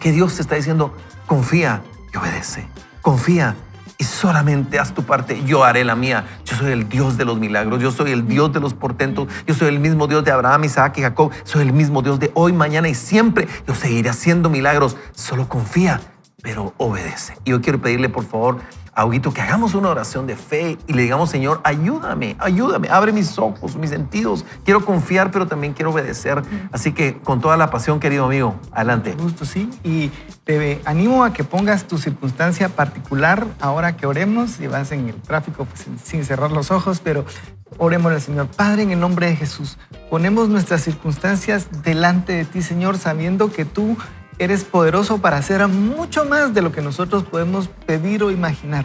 Que Dios te está diciendo, confía y obedece. Confía y solamente haz tu parte. Yo haré la mía. Yo soy el Dios de los milagros. Yo soy el Dios de los portentos. Yo soy el mismo Dios de Abraham, Isaac y Jacob. Soy el mismo Dios de hoy, mañana y siempre. Yo seguiré haciendo milagros. Solo confía, pero obedece. Y yo quiero pedirle, por favor, a Huguito, que hagamos una oración de fe y le digamos, Señor, ayúdame, abre mis ojos, mis sentidos. Quiero confiar, pero también quiero obedecer. Así que con toda la pasión, querido amigo, adelante. Gusto, sí. Y te animo a que pongas tu circunstancia particular ahora que oremos. Y vas en el tráfico pues, sin cerrar los ojos, pero oremos al Señor. Padre, en el nombre de Jesús, ponemos nuestras circunstancias delante de ti, Señor, sabiendo que tú eres poderoso para hacer mucho más de lo que nosotros podemos pedir o imaginar.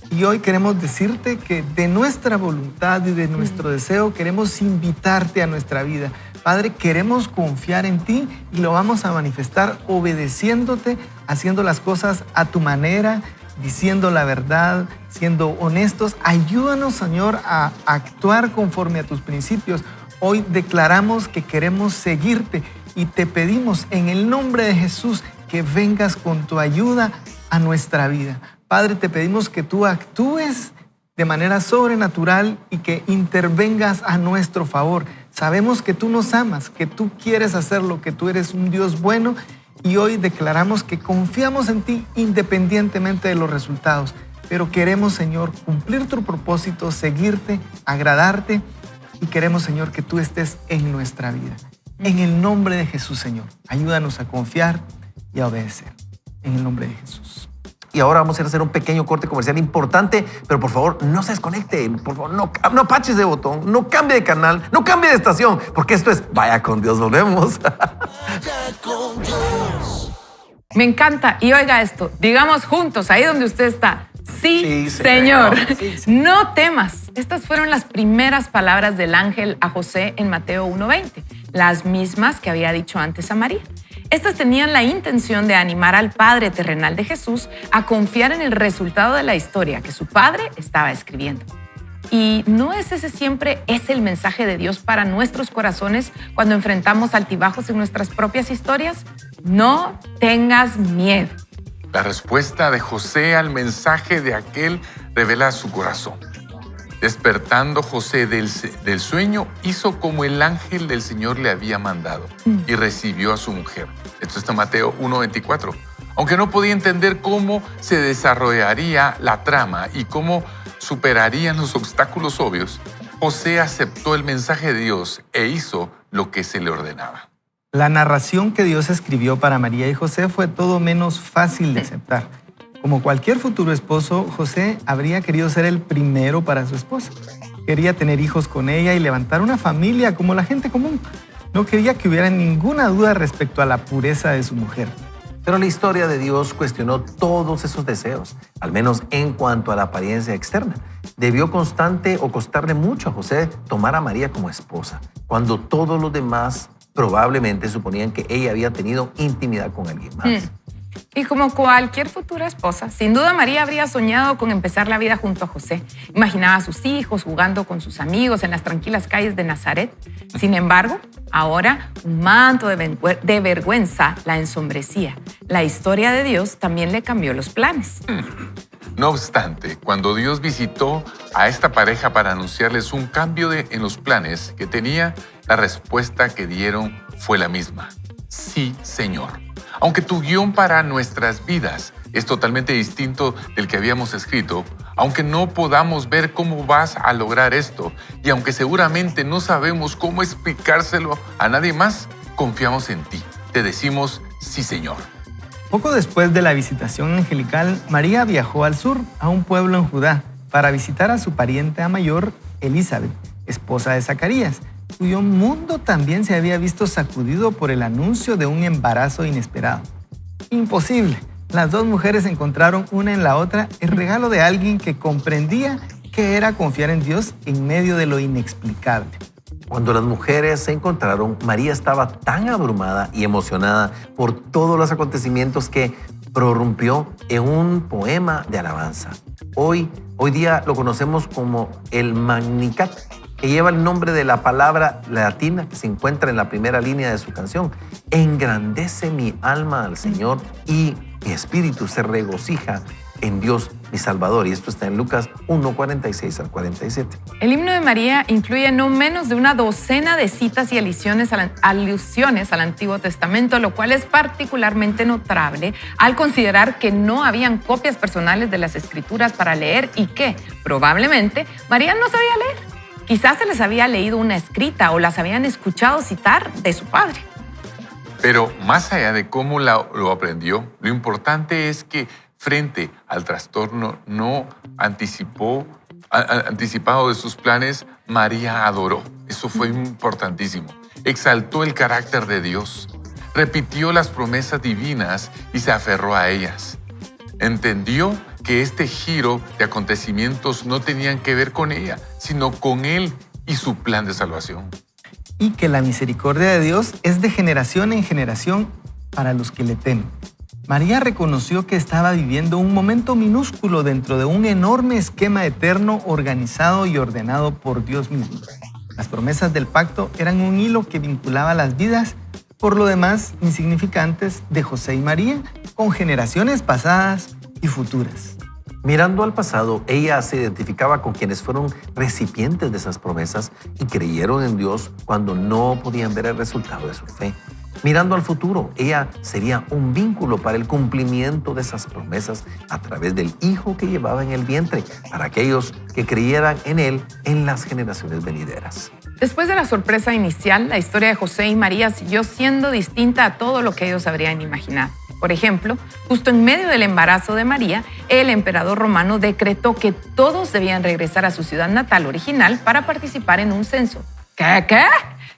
Y hoy queremos decirte que de nuestra voluntad y de nuestro deseo queremos invitarte a nuestra vida. Padre, queremos confiar en ti y lo vamos a manifestar obedeciéndote, haciendo las cosas a tu manera, diciendo la verdad, siendo honestos. Ayúdanos, Señor, a actuar conforme a tus principios. Hoy declaramos que queremos seguirte y te pedimos en el nombre de Jesús que vengas con tu ayuda a nuestra vida. Padre, te pedimos que tú actúes de manera sobrenatural y que intervengas a nuestro favor. Sabemos que tú nos amas, que tú quieres hacerlo, que tú eres un Dios bueno y hoy declaramos que confiamos en ti independientemente de los resultados. Pero queremos, Señor, cumplir tu propósito, seguirte, agradarte y queremos, Señor, que tú estés en nuestra vida. En el nombre de Jesús, Señor, ayúdanos a confiar y a obedecer. En el nombre de Jesús. Y ahora vamos a hacer un pequeño corte comercial importante, pero por favor no se desconecte, por favor no apaches de botón, no cambie de canal, no cambie de estación, porque esto es Vaya con Dios, volvemos. Me encanta. Y oiga esto, digamos juntos, ahí donde usted está. Sí, Señor. Sí, No temas. Estas fueron las primeras palabras del ángel a José en Mateo 1:20, las mismas que había dicho antes a María. Estas tenían la intención de animar al Padre terrenal de Jesús a confiar en el resultado de la historia que su Padre estaba escribiendo. ¿Y no es ese siempre el mensaje de Dios para nuestros corazones cuando enfrentamos altibajos en nuestras propias historias? No tengas miedo. La respuesta de José al mensaje de aquel revela su corazón. Despertando José del sueño, hizo como el ángel del Señor le había mandado y recibió a su mujer. Esto está en Mateo 1:24. Aunque no podía entender cómo se desarrollaría la trama y cómo superarían los obstáculos obvios, José aceptó el mensaje de Dios e hizo lo que se le ordenaba. La narración que Dios escribió para María y José fue todo menos fácil de aceptar. Como cualquier futuro esposo, José habría querido ser el primero para su esposa. Quería tener hijos con ella y levantar una familia como la gente común. No quería que hubiera ninguna duda respecto a la pureza de su mujer. Pero la historia de Dios cuestionó todos esos deseos, al menos en cuanto a la apariencia externa. Debió costarle mucho a José tomar a María como esposa, cuando todos los demás probablemente suponían que ella había tenido intimidad con alguien más. Y como cualquier futura esposa, sin duda María habría soñado con empezar la vida junto a José. Imaginaba a sus hijos jugando con sus amigos en las tranquilas calles de Nazaret. Sin embargo, ahora un manto de vergüenza la ensombrecía. La historia de Dios también le cambió los planes. No obstante, cuando Dios visitó a esta pareja para anunciarles un cambio en los planes que tenía, la respuesta que dieron fue la misma. Sí, Señor. Aunque tu guión para nuestras vidas es totalmente distinto del que habíamos escrito, aunque no podamos ver cómo vas a lograr esto y aunque seguramente no sabemos cómo explicárselo a nadie más, confiamos en ti. Te decimos sí, Señor. Poco después de la visitación angelical, María viajó al sur, a un pueblo en Judá, para visitar a su pariente mayor, Elizabeth, esposa de Zacarías, cuyo mundo también se había visto sacudido por el anuncio de un embarazo inesperado. Imposible. Las dos mujeres encontraron una en la otra el regalo de alguien que comprendía qué era confiar en Dios en medio de lo inexplicable. Cuando las mujeres se encontraron, María estaba tan abrumada y emocionada por todos los acontecimientos que prorrumpió en un poema de alabanza. Hoy día lo conocemos como el Magnificat, que lleva el nombre de la palabra latina que se encuentra en la primera línea de su canción. Engrandece mi alma al Señor y mi espíritu se regocija en Dios mi Salvador. Y esto está en Lucas 1:46 al 47. El himno de María incluye no menos de una docena de citas y alusiones al Antiguo Testamento, lo cual es particularmente notable al considerar que no habían copias personales de las Escrituras para leer y que, probablemente, María no sabía leer. Quizás se les había leído una escrita o las habían escuchado citar de su padre. Pero más allá de cómo lo aprendió, lo importante es que frente al trastorno no anticipado de sus planes, María adoró. Eso fue importantísimo. Exaltó el carácter de Dios, repitió las promesas divinas y se aferró a ellas. Entendió que este giro de acontecimientos no tenían que ver con ella, sino con Él y su plan de salvación. y que la misericordia de Dios es de generación en generación para los que le temen. María reconoció que estaba viviendo un momento minúsculo dentro de un enorme esquema eterno organizado y ordenado por Dios mismo. Las promesas del pacto eran un hilo que vinculaba las vidas, por lo demás insignificantes, de José y María con generaciones pasadas y futuras. Mirando al pasado, ella se identificaba con quienes fueron recipientes de esas promesas y creyeron en Dios cuando no podían ver el resultado de su fe. Mirando al futuro, ella sería un vínculo para el cumplimiento de esas promesas a través del hijo que llevaba en el vientre, para aquellos que creyeran en él en las generaciones venideras. Después de la sorpresa inicial, la historia de José y María siguió siendo distinta a todo lo que ellos habrían imaginado. Por ejemplo, justo en medio del embarazo de María, el emperador romano decretó que todos debían regresar a su ciudad natal original para participar en un censo. ¿Qué?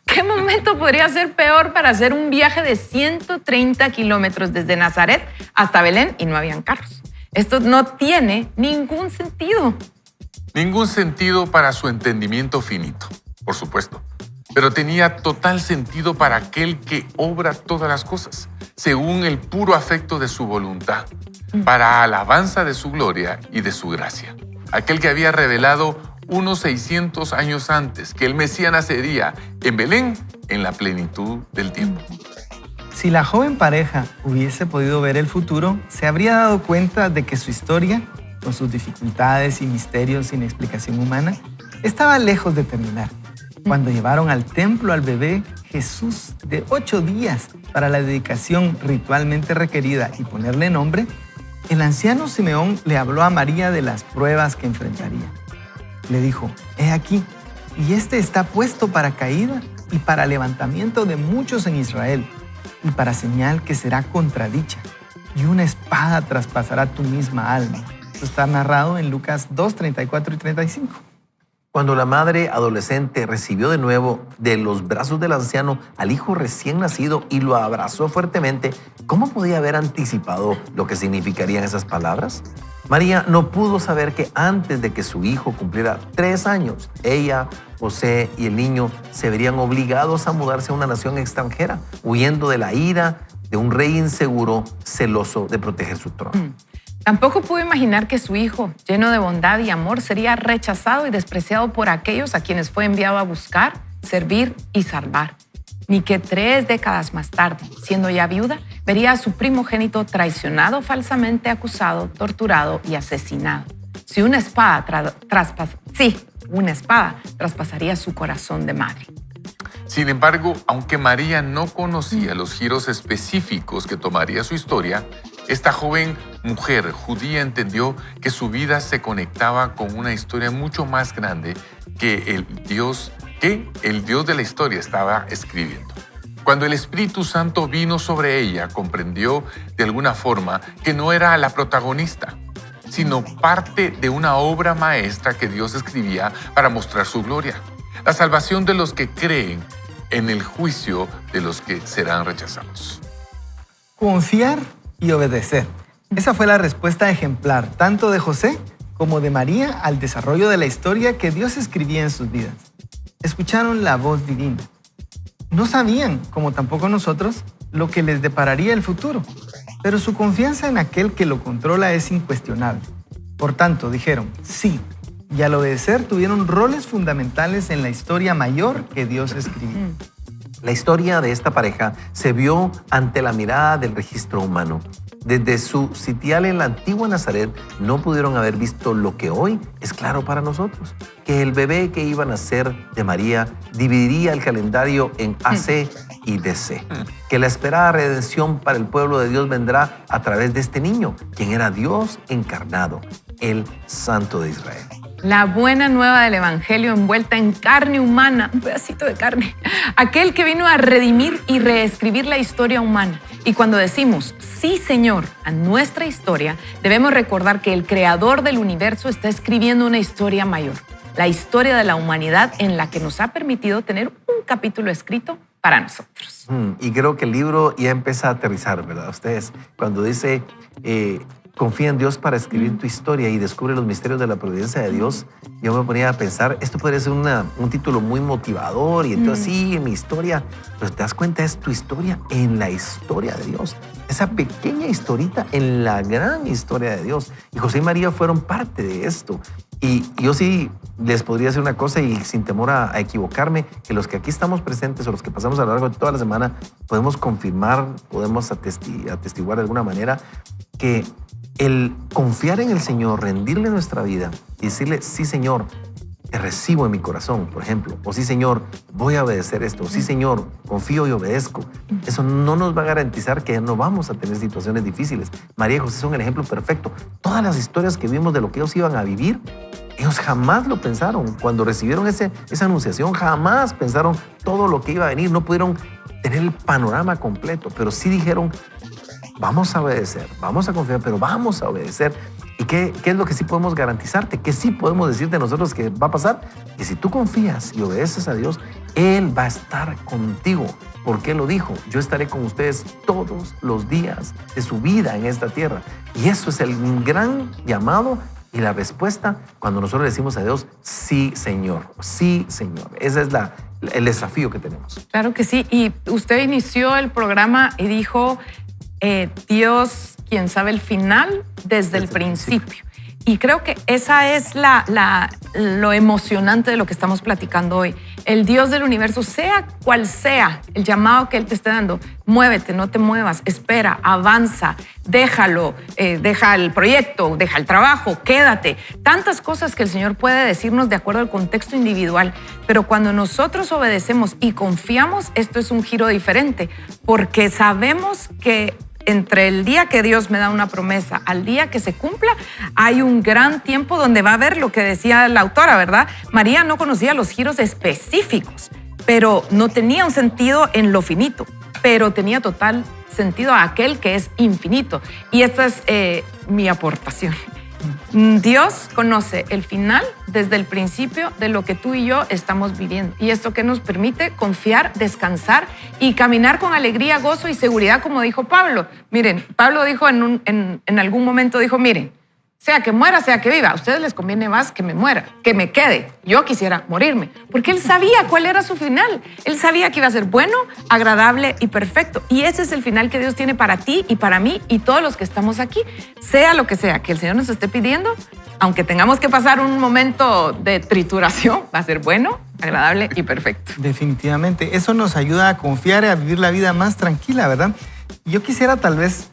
¿Qué momento podría ser peor para hacer un viaje de 130 kilómetros desde Nazaret hasta Belén y no habían carros? Esto no tiene ningún sentido. Ningún sentido para su entendimiento finito, por supuesto. Pero tenía total sentido para aquel que obra todas las cosas, según el puro afecto de su voluntad, para alabanza de su gloria y de su gracia. Aquel que había revelado unos 600 años antes que el Mesías nacería en Belén en la plenitud del tiempo. Si la joven pareja hubiese podido ver el futuro, se habría dado cuenta de que su historia, con sus dificultades y misterios sin explicación humana, estaba lejos de terminar. Cuando llevaron al templo al bebé Jesús de 8 días para la dedicación ritualmente requerida y ponerle nombre, el anciano Simeón le habló a María de las pruebas que enfrentaría. Le dijo: he aquí, y este está puesto para caída y para levantamiento de muchos en Israel, y para señal que será contradicha, y una espada traspasará tu misma alma. Esto está narrado en Lucas 2, 34 y 35. Cuando la madre adolescente recibió de nuevo de los brazos del anciano al hijo recién nacido y lo abrazó fuertemente, ¿cómo podía haber anticipado lo que significarían esas palabras? María no pudo saber que antes de que su hijo cumpliera 3 años, ella, José y el niño se verían obligados a mudarse a una nación extranjera, huyendo de la ira de un rey inseguro, celoso de proteger su trono. Tampoco pudo imaginar que su hijo, lleno de bondad y amor, sería rechazado y despreciado por aquellos a quienes fue enviado a buscar, servir y salvar. Ni que 3 décadas más tarde, siendo ya viuda, vería a su primogénito traicionado, falsamente acusado, torturado y asesinado. Si una espada traspasaría su corazón de madre. Sin embargo, aunque María no conocía los giros específicos que tomaría su historia, esta joven mujer judía entendió que su vida se conectaba con una historia mucho más grande que el Dios de la historia estaba escribiendo. Cuando el Espíritu Santo vino sobre ella, comprendió de alguna forma que no era la protagonista, sino parte de una obra maestra que Dios escribía para mostrar su gloria. La salvación de los que creen en el juicio de los que serán rechazados. Confiar y obedecer. Esa fue la respuesta ejemplar tanto de José como de María al desarrollo de la historia que Dios escribía en sus vidas. Escucharon la voz divina. No sabían, como tampoco nosotros, lo que les depararía el futuro, pero su confianza en aquel que lo controla es incuestionable. Por tanto, dijeron sí, y al obedecer tuvieron roles fundamentales en la historia mayor que Dios escribió. La historia de esta pareja se vio ante la mirada del registro humano. Desde su sitial en la antigua Nazaret no pudieron haber visto lo que hoy es claro para nosotros, que el bebé que iba a nacer de María dividiría el calendario en AC y DC, que la esperada redención para el pueblo de Dios vendrá a través de este niño, quien era Dios encarnado, el Santo de Israel. La buena nueva del Evangelio envuelta en carne humana, un pedacito de carne. Aquel que vino a redimir y reescribir la historia humana. Y cuando decimos, sí, Señor, a nuestra historia, debemos recordar que el creador del universo está escribiendo una historia mayor. La historia de la humanidad en la que nos ha permitido tener un capítulo escrito para nosotros. Y creo que el libro ya empieza a aterrizar, ¿verdad? Ustedes, cuando dice confía en Dios para escribir tu historia y descubre los misterios de la providencia de Dios, yo me ponía a pensar, esto podría ser un título muy motivador y entonces sí, mi historia, pero te das cuenta, es tu historia en la historia de Dios. Esa pequeña historita en la gran historia de Dios. Y José y María fueron parte de esto. Y yo sí les podría decir una cosa y sin temor a equivocarme, que los que aquí estamos presentes o los que pasamos a lo largo de toda la semana podemos confirmar, podemos atestiguar de alguna manera que el confiar en el Señor, rendirle nuestra vida y decirle, sí, Señor, te recibo en mi corazón, por ejemplo, o sí, Señor, voy a obedecer esto, o sí, Señor, confío y obedezco. Eso no nos va a garantizar que no vamos a tener situaciones difíciles. María y José son el ejemplo perfecto. Todas las historias que vimos de lo que ellos iban a vivir, ellos jamás lo pensaron. Cuando recibieron esa anunciación, jamás pensaron todo lo que iba a venir. No pudieron tener el panorama completo, pero sí dijeron, vamos a obedecer, vamos a confiar, pero vamos a obedecer. ¿Y qué es lo que sí podemos garantizarte? ¿Qué sí podemos decirte nosotros que va a pasar? Que si tú confías y obedeces a Dios, Él va a estar contigo. Porque Él lo dijo, yo estaré con ustedes todos los días de su vida en esta tierra. Y eso es el gran llamado y la respuesta cuando nosotros le decimos a Dios, sí, Señor, sí, Señor. Ese es el desafío que tenemos. Claro que sí. Y usted inició el programa y dijo, Dios, quien sabe el final desde el principio. Y creo que esa es lo emocionante de lo que estamos platicando hoy. El Dios del universo, sea cual sea el llamado que Él te esté dando, muévete, no te muevas, espera, avanza, déjalo, deja el proyecto, deja el trabajo, quédate. Tantas cosas que el Señor puede decirnos de acuerdo al contexto individual. Pero cuando nosotros obedecemos y confiamos, esto es un giro diferente, porque sabemos que entre el día que Dios me da una promesa al día que se cumpla, hay un gran tiempo donde va a haber lo que decía la autora, ¿verdad? María no conocía los giros específicos, pero no tenía un sentido en lo finito, pero tenía total sentido a aquel que es infinito. Y esta es mi aportación. Dios conoce el final desde el principio de lo que tú y yo estamos viviendo. Y esto que nos permite confiar, descansar y caminar con alegría, gozo y seguridad, como dijo Pablo. Miren, Pablo dijo en algún momento, dijo, miren, sea que muera, sea que viva, a ustedes les conviene más que me muera, que me quede. Yo quisiera morirme, porque Él sabía cuál era su final. Él sabía que iba a ser bueno, agradable y perfecto. Y ese es el final que Dios tiene para ti y para mí y todos los que estamos aquí. Sea lo que sea que el Señor nos esté pidiendo, aunque tengamos que pasar un momento de trituración, va a ser bueno, agradable y perfecto. Definitivamente. Eso nos ayuda a confiar y a vivir la vida más tranquila, ¿verdad? Yo quisiera tal vez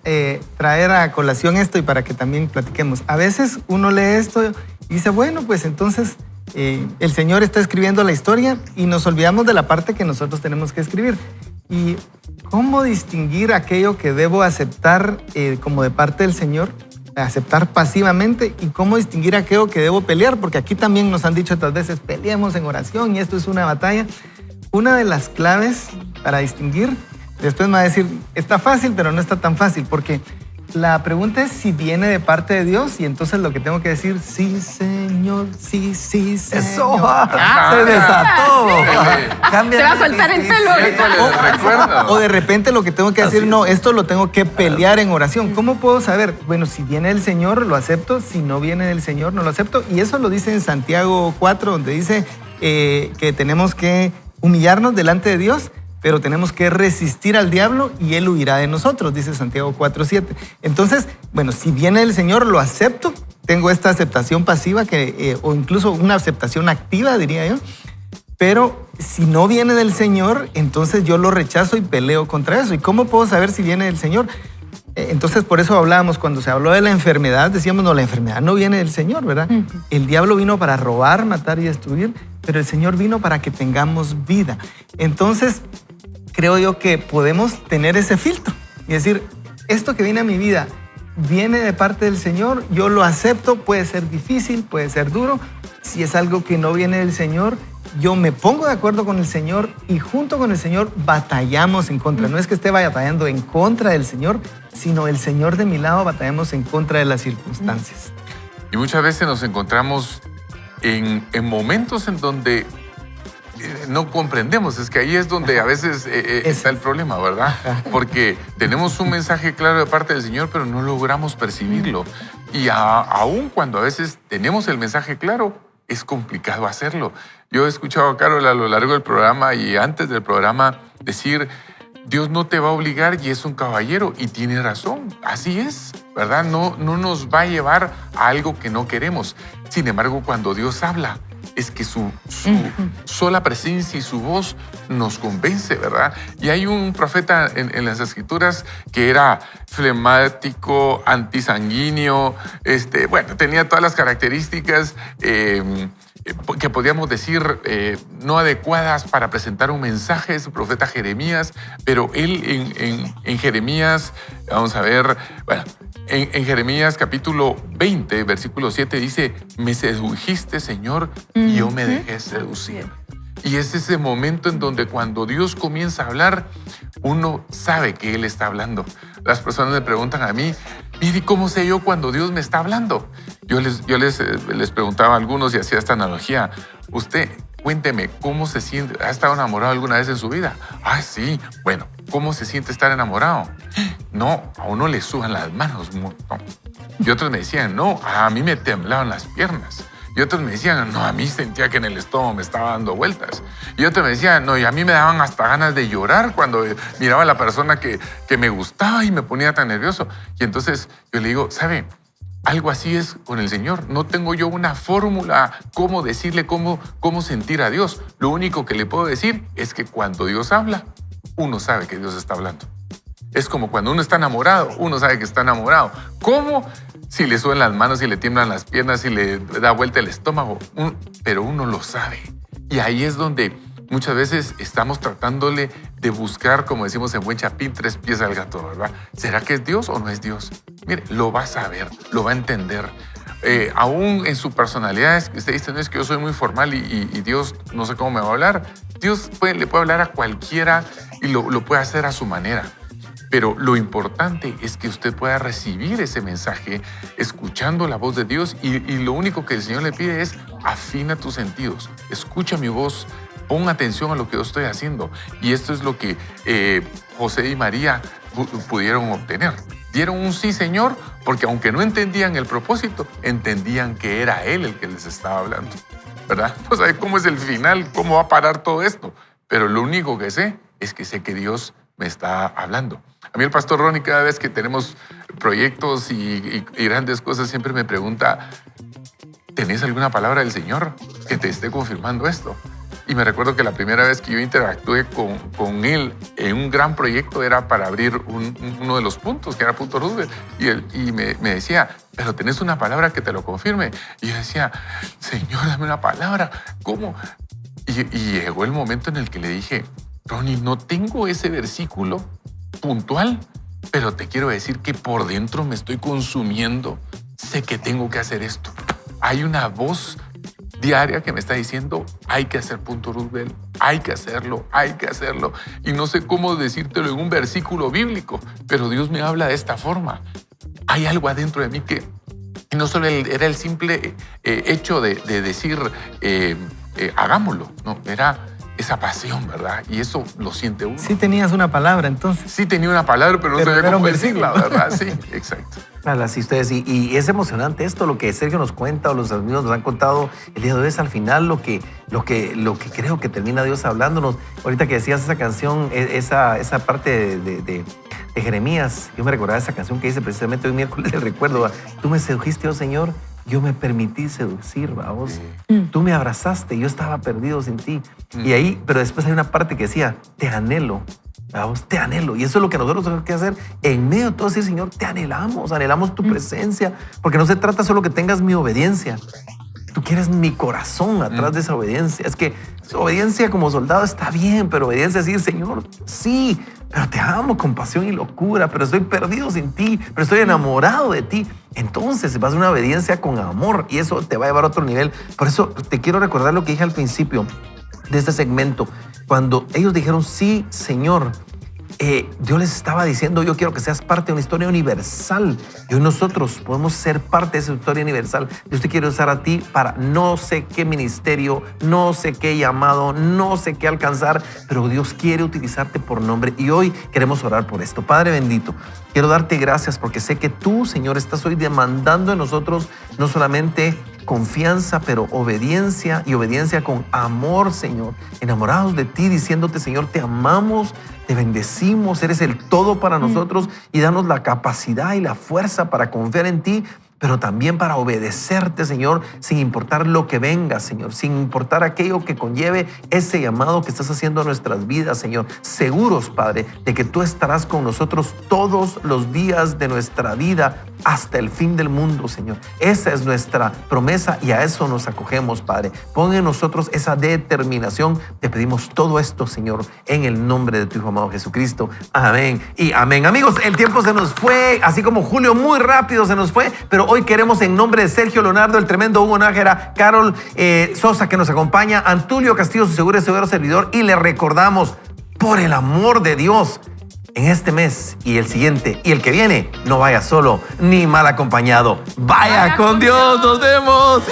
traer a colación esto y para que también platiquemos. A veces uno lee esto y dice, bueno, pues entonces el Señor está escribiendo la historia y nos olvidamos de la parte que nosotros tenemos que escribir. ¿Y cómo distinguir aquello que debo aceptar como de parte del Señor, aceptar pasivamente, y cómo distinguir aquello que debo pelear? Porque aquí también nos han dicho otras veces, peleemos en oración y esto es una batalla. Una de las claves para distinguir, después me va a decir, está fácil, pero no está tan fácil, porque la pregunta es si viene de parte de Dios y entonces lo que tengo que decir, sí, Señor, sí, sí, Señor. ¡Eso! Se desató. Se va a soltar el pelo. O de repente lo que tengo que decir, no, esto lo tengo que pelear en oración. ¿Cómo puedo saber? Bueno, si viene del Señor, lo acepto. Si no viene del Señor, no lo acepto. Y eso lo dice en Santiago 4, donde dice que tenemos que humillarnos delante de Dios, pero tenemos que resistir al diablo y él huirá de nosotros, dice Santiago 4:7. Entonces, bueno, si viene del Señor, lo acepto. Tengo esta aceptación pasiva o incluso una aceptación activa, diría yo. Pero si no viene del Señor, entonces yo lo rechazo y peleo contra eso. ¿Y cómo puedo saber si viene del Señor? Entonces, por eso hablábamos, cuando se habló de la enfermedad, decíamos, no, la enfermedad no viene del Señor, ¿verdad? El diablo vino para robar, matar y destruir, pero el Señor vino para que tengamos vida. Entonces, creo yo que podemos tener ese filtro y decir, esto que viene a mi vida viene de parte del Señor, yo lo acepto, puede ser difícil, puede ser duro. Si es algo que no viene del Señor, yo me pongo de acuerdo con el Señor y junto con el Señor batallamos en contra. No es que esté batallando en contra del Señor, sino el Señor de mi lado batallamos en contra de las circunstancias. Y muchas veces nos encontramos en momentos en donde no comprendemos. Es que ahí es donde a veces está el problema, ¿verdad? Porque tenemos un mensaje claro de parte del Señor, pero no logramos percibirlo. Y aún cuando a veces tenemos el mensaje claro, es complicado hacerlo. Yo he escuchado a Carol a lo largo del programa y antes del programa decir, Dios no te va a obligar y es un caballero. Y tiene razón, así es, ¿verdad? No nos va a llevar a algo que no queremos. Sin embargo, cuando Dios habla, es que su sola presencia y su voz nos convence, ¿verdad? Y hay un profeta en las Escrituras que era flemático, antisanguíneo, bueno, tenía todas las características que podríamos decir no adecuadas para presentar un mensaje, es el profeta Jeremías, pero él en Jeremías, vamos a ver, bueno, en Jeremías capítulo 20, versículo 7 dice, me sedujiste, Señor, y yo me dejé seducir. Y es ese momento en donde cuando Dios comienza a hablar, uno sabe que Él está hablando. Las personas me preguntan a mí, mire, ¿cómo sé yo cuando Dios me está hablando? Yo les preguntaba a algunos y hacía esta analogía. Usted, cuénteme, ¿cómo se siente? ¿Ha estado enamorado alguna vez en su vida? Ah, sí. Bueno, ¿cómo se siente estar enamorado? No, a uno le sudan las manos un montón. Y otros me decían, no, a mí me temblaban las piernas. Y otros me decían, no, a mí sentía que en el estómago me estaba dando vueltas. Y otros me decían, no, y a mí me daban hasta ganas de llorar cuando miraba a la persona que me gustaba y me ponía tan nervioso. Y entonces yo le digo, ¿sabe? Algo así es con el Señor. No tengo yo una fórmula cómo decirle cómo sentir a Dios. Lo único que le puedo decir es que cuando Dios habla, uno sabe que Dios está hablando. Es como cuando uno está enamorado, uno sabe que está enamorado. ¿Cómo? Si le suben las manos, si le tiemblan las piernas, si le da vuelta el estómago. Pero uno lo sabe. Y ahí es donde muchas veces estamos tratándole de buscar, como decimos en buen chapín, 3 pies al gato, ¿verdad? ¿Será que es Dios o no es Dios? Mire, lo va a saber, lo va a entender. Aún en su personalidad, es que usted dice, no es que yo soy muy formal y Dios no sé cómo me va a hablar. Dios le puede hablar a cualquiera y lo puede hacer a su manera. Pero lo importante es que usted pueda recibir ese mensaje escuchando la voz de Dios y lo único que el Señor le pide es afina tus sentidos, escucha mi voz, pon atención a lo que yo estoy haciendo. Y esto es lo que José y María pudieron obtener. Dieron un sí, Señor, porque aunque no entendían el propósito, entendían que era Él el que les estaba hablando, ¿verdad? No sabe cómo es el final, cómo va a parar todo esto, pero lo único que sé es que sé que Dios me está hablando. A mí el pastor Ronnie, cada vez que tenemos proyectos y grandes cosas, siempre me pregunta, ¿tenés alguna palabra del Señor que te esté confirmando esto? Y me recuerdo que la primera vez que yo interactué con él en un gran proyecto era para abrir uno de los puntos, que era Punto Roosevelt. Y me decía, pero tenés una palabra que te lo confirme. Y yo decía, Señor, dame una palabra. ¿Cómo? Y llegó el momento en el que le dije, Ronnie, no tengo ese versículo puntual, pero te quiero decir que por dentro me estoy consumiendo. Sé que tengo que hacer esto. Hay una voz diaria que me está diciendo, hay que hacer Punto Roosevelt, hay que hacerlo, hay que hacerlo. Y no sé cómo decírtelo en un versículo bíblico, pero Dios me habla de esta forma. Hay algo adentro de mí que no solo era el simple hecho de decir, hagámoslo, no, era esa pasión, ¿verdad? Y eso lo siente uno. Sí tenías una palabra, entonces. Sí tenía una palabra, pero no sabía cómo decirla, ¿verdad? Sí, exacto. Así ustedes, y es emocionante esto, lo que Sergio nos cuenta o los amigos nos han contado el día de hoy es al final lo que creo que termina Dios hablándonos. Ahorita que decías esa canción, esa parte de Jeremías, yo me recordaba esa canción que dice precisamente hoy miércoles del recuerdo, tú me sedujiste, oh Señor, yo me permití seducir, vamos. Sí. Tú me abrazaste, yo estaba perdido sin ti. Y ahí, pero después hay una parte que decía, te anhelo. Vamos, te anhelo. Y eso es lo que nosotros tenemos que hacer en medio de todo, decir, Señor, te anhelamos tu presencia, porque no se trata solo que tengas mi obediencia. Tú quieres mi corazón atrás de esa obediencia. Es que obediencia como soldado está bien, pero obediencia es decir, Señor, sí, pero te amo con pasión y locura, pero estoy perdido sin ti, pero estoy enamorado de ti. Entonces vas a una obediencia con amor y eso te va a llevar a otro nivel. Por eso te quiero recordar lo que dije al principio de este segmento. Cuando ellos dijeron, sí, Señor, Dios les estaba diciendo, yo quiero que seas parte de una historia universal. Y hoy nosotros podemos ser parte de esa historia universal. Dios te quiere usar a ti para no sé qué ministerio, no sé qué llamado, no sé qué alcanzar, pero Dios quiere utilizarte por nombre. Y hoy queremos orar por esto. Padre bendito, quiero darte gracias porque sé que tú, Señor, estás hoy demandando de nosotros no solamente confianza, pero obediencia, y obediencia con amor, Señor. Enamorados de ti, diciéndote, Señor, te amamos, te bendecimos, eres el todo para nosotros, y danos la capacidad y la fuerza para confiar en ti, pero también para obedecerte, Señor, sin importar lo que venga, Señor, sin importar aquello que conlleve ese llamado que estás haciendo a nuestras vidas, Señor. Seguros, Padre, de que tú estarás con nosotros todos los días de nuestra vida hasta el fin del mundo, Señor. Esa es nuestra promesa y a eso nos acogemos, Padre. Pon en nosotros esa determinación. Te pedimos todo esto, Señor, en el nombre de tu Hijo amado Jesucristo. Amén y amén. Amigos, el tiempo se nos fue, así como julio muy rápido se nos fue, pero hoy queremos, en nombre de Sergio Leonardo, el tremendo Hugo Nájera, Carol Sosa, que nos acompaña, Antulio Castillo, su seguro y severo servidor, y le recordamos, por el amor de Dios, en este mes y el siguiente y el que viene, no vaya solo ni mal acompañado. Vaya con Dios. Nos vemos.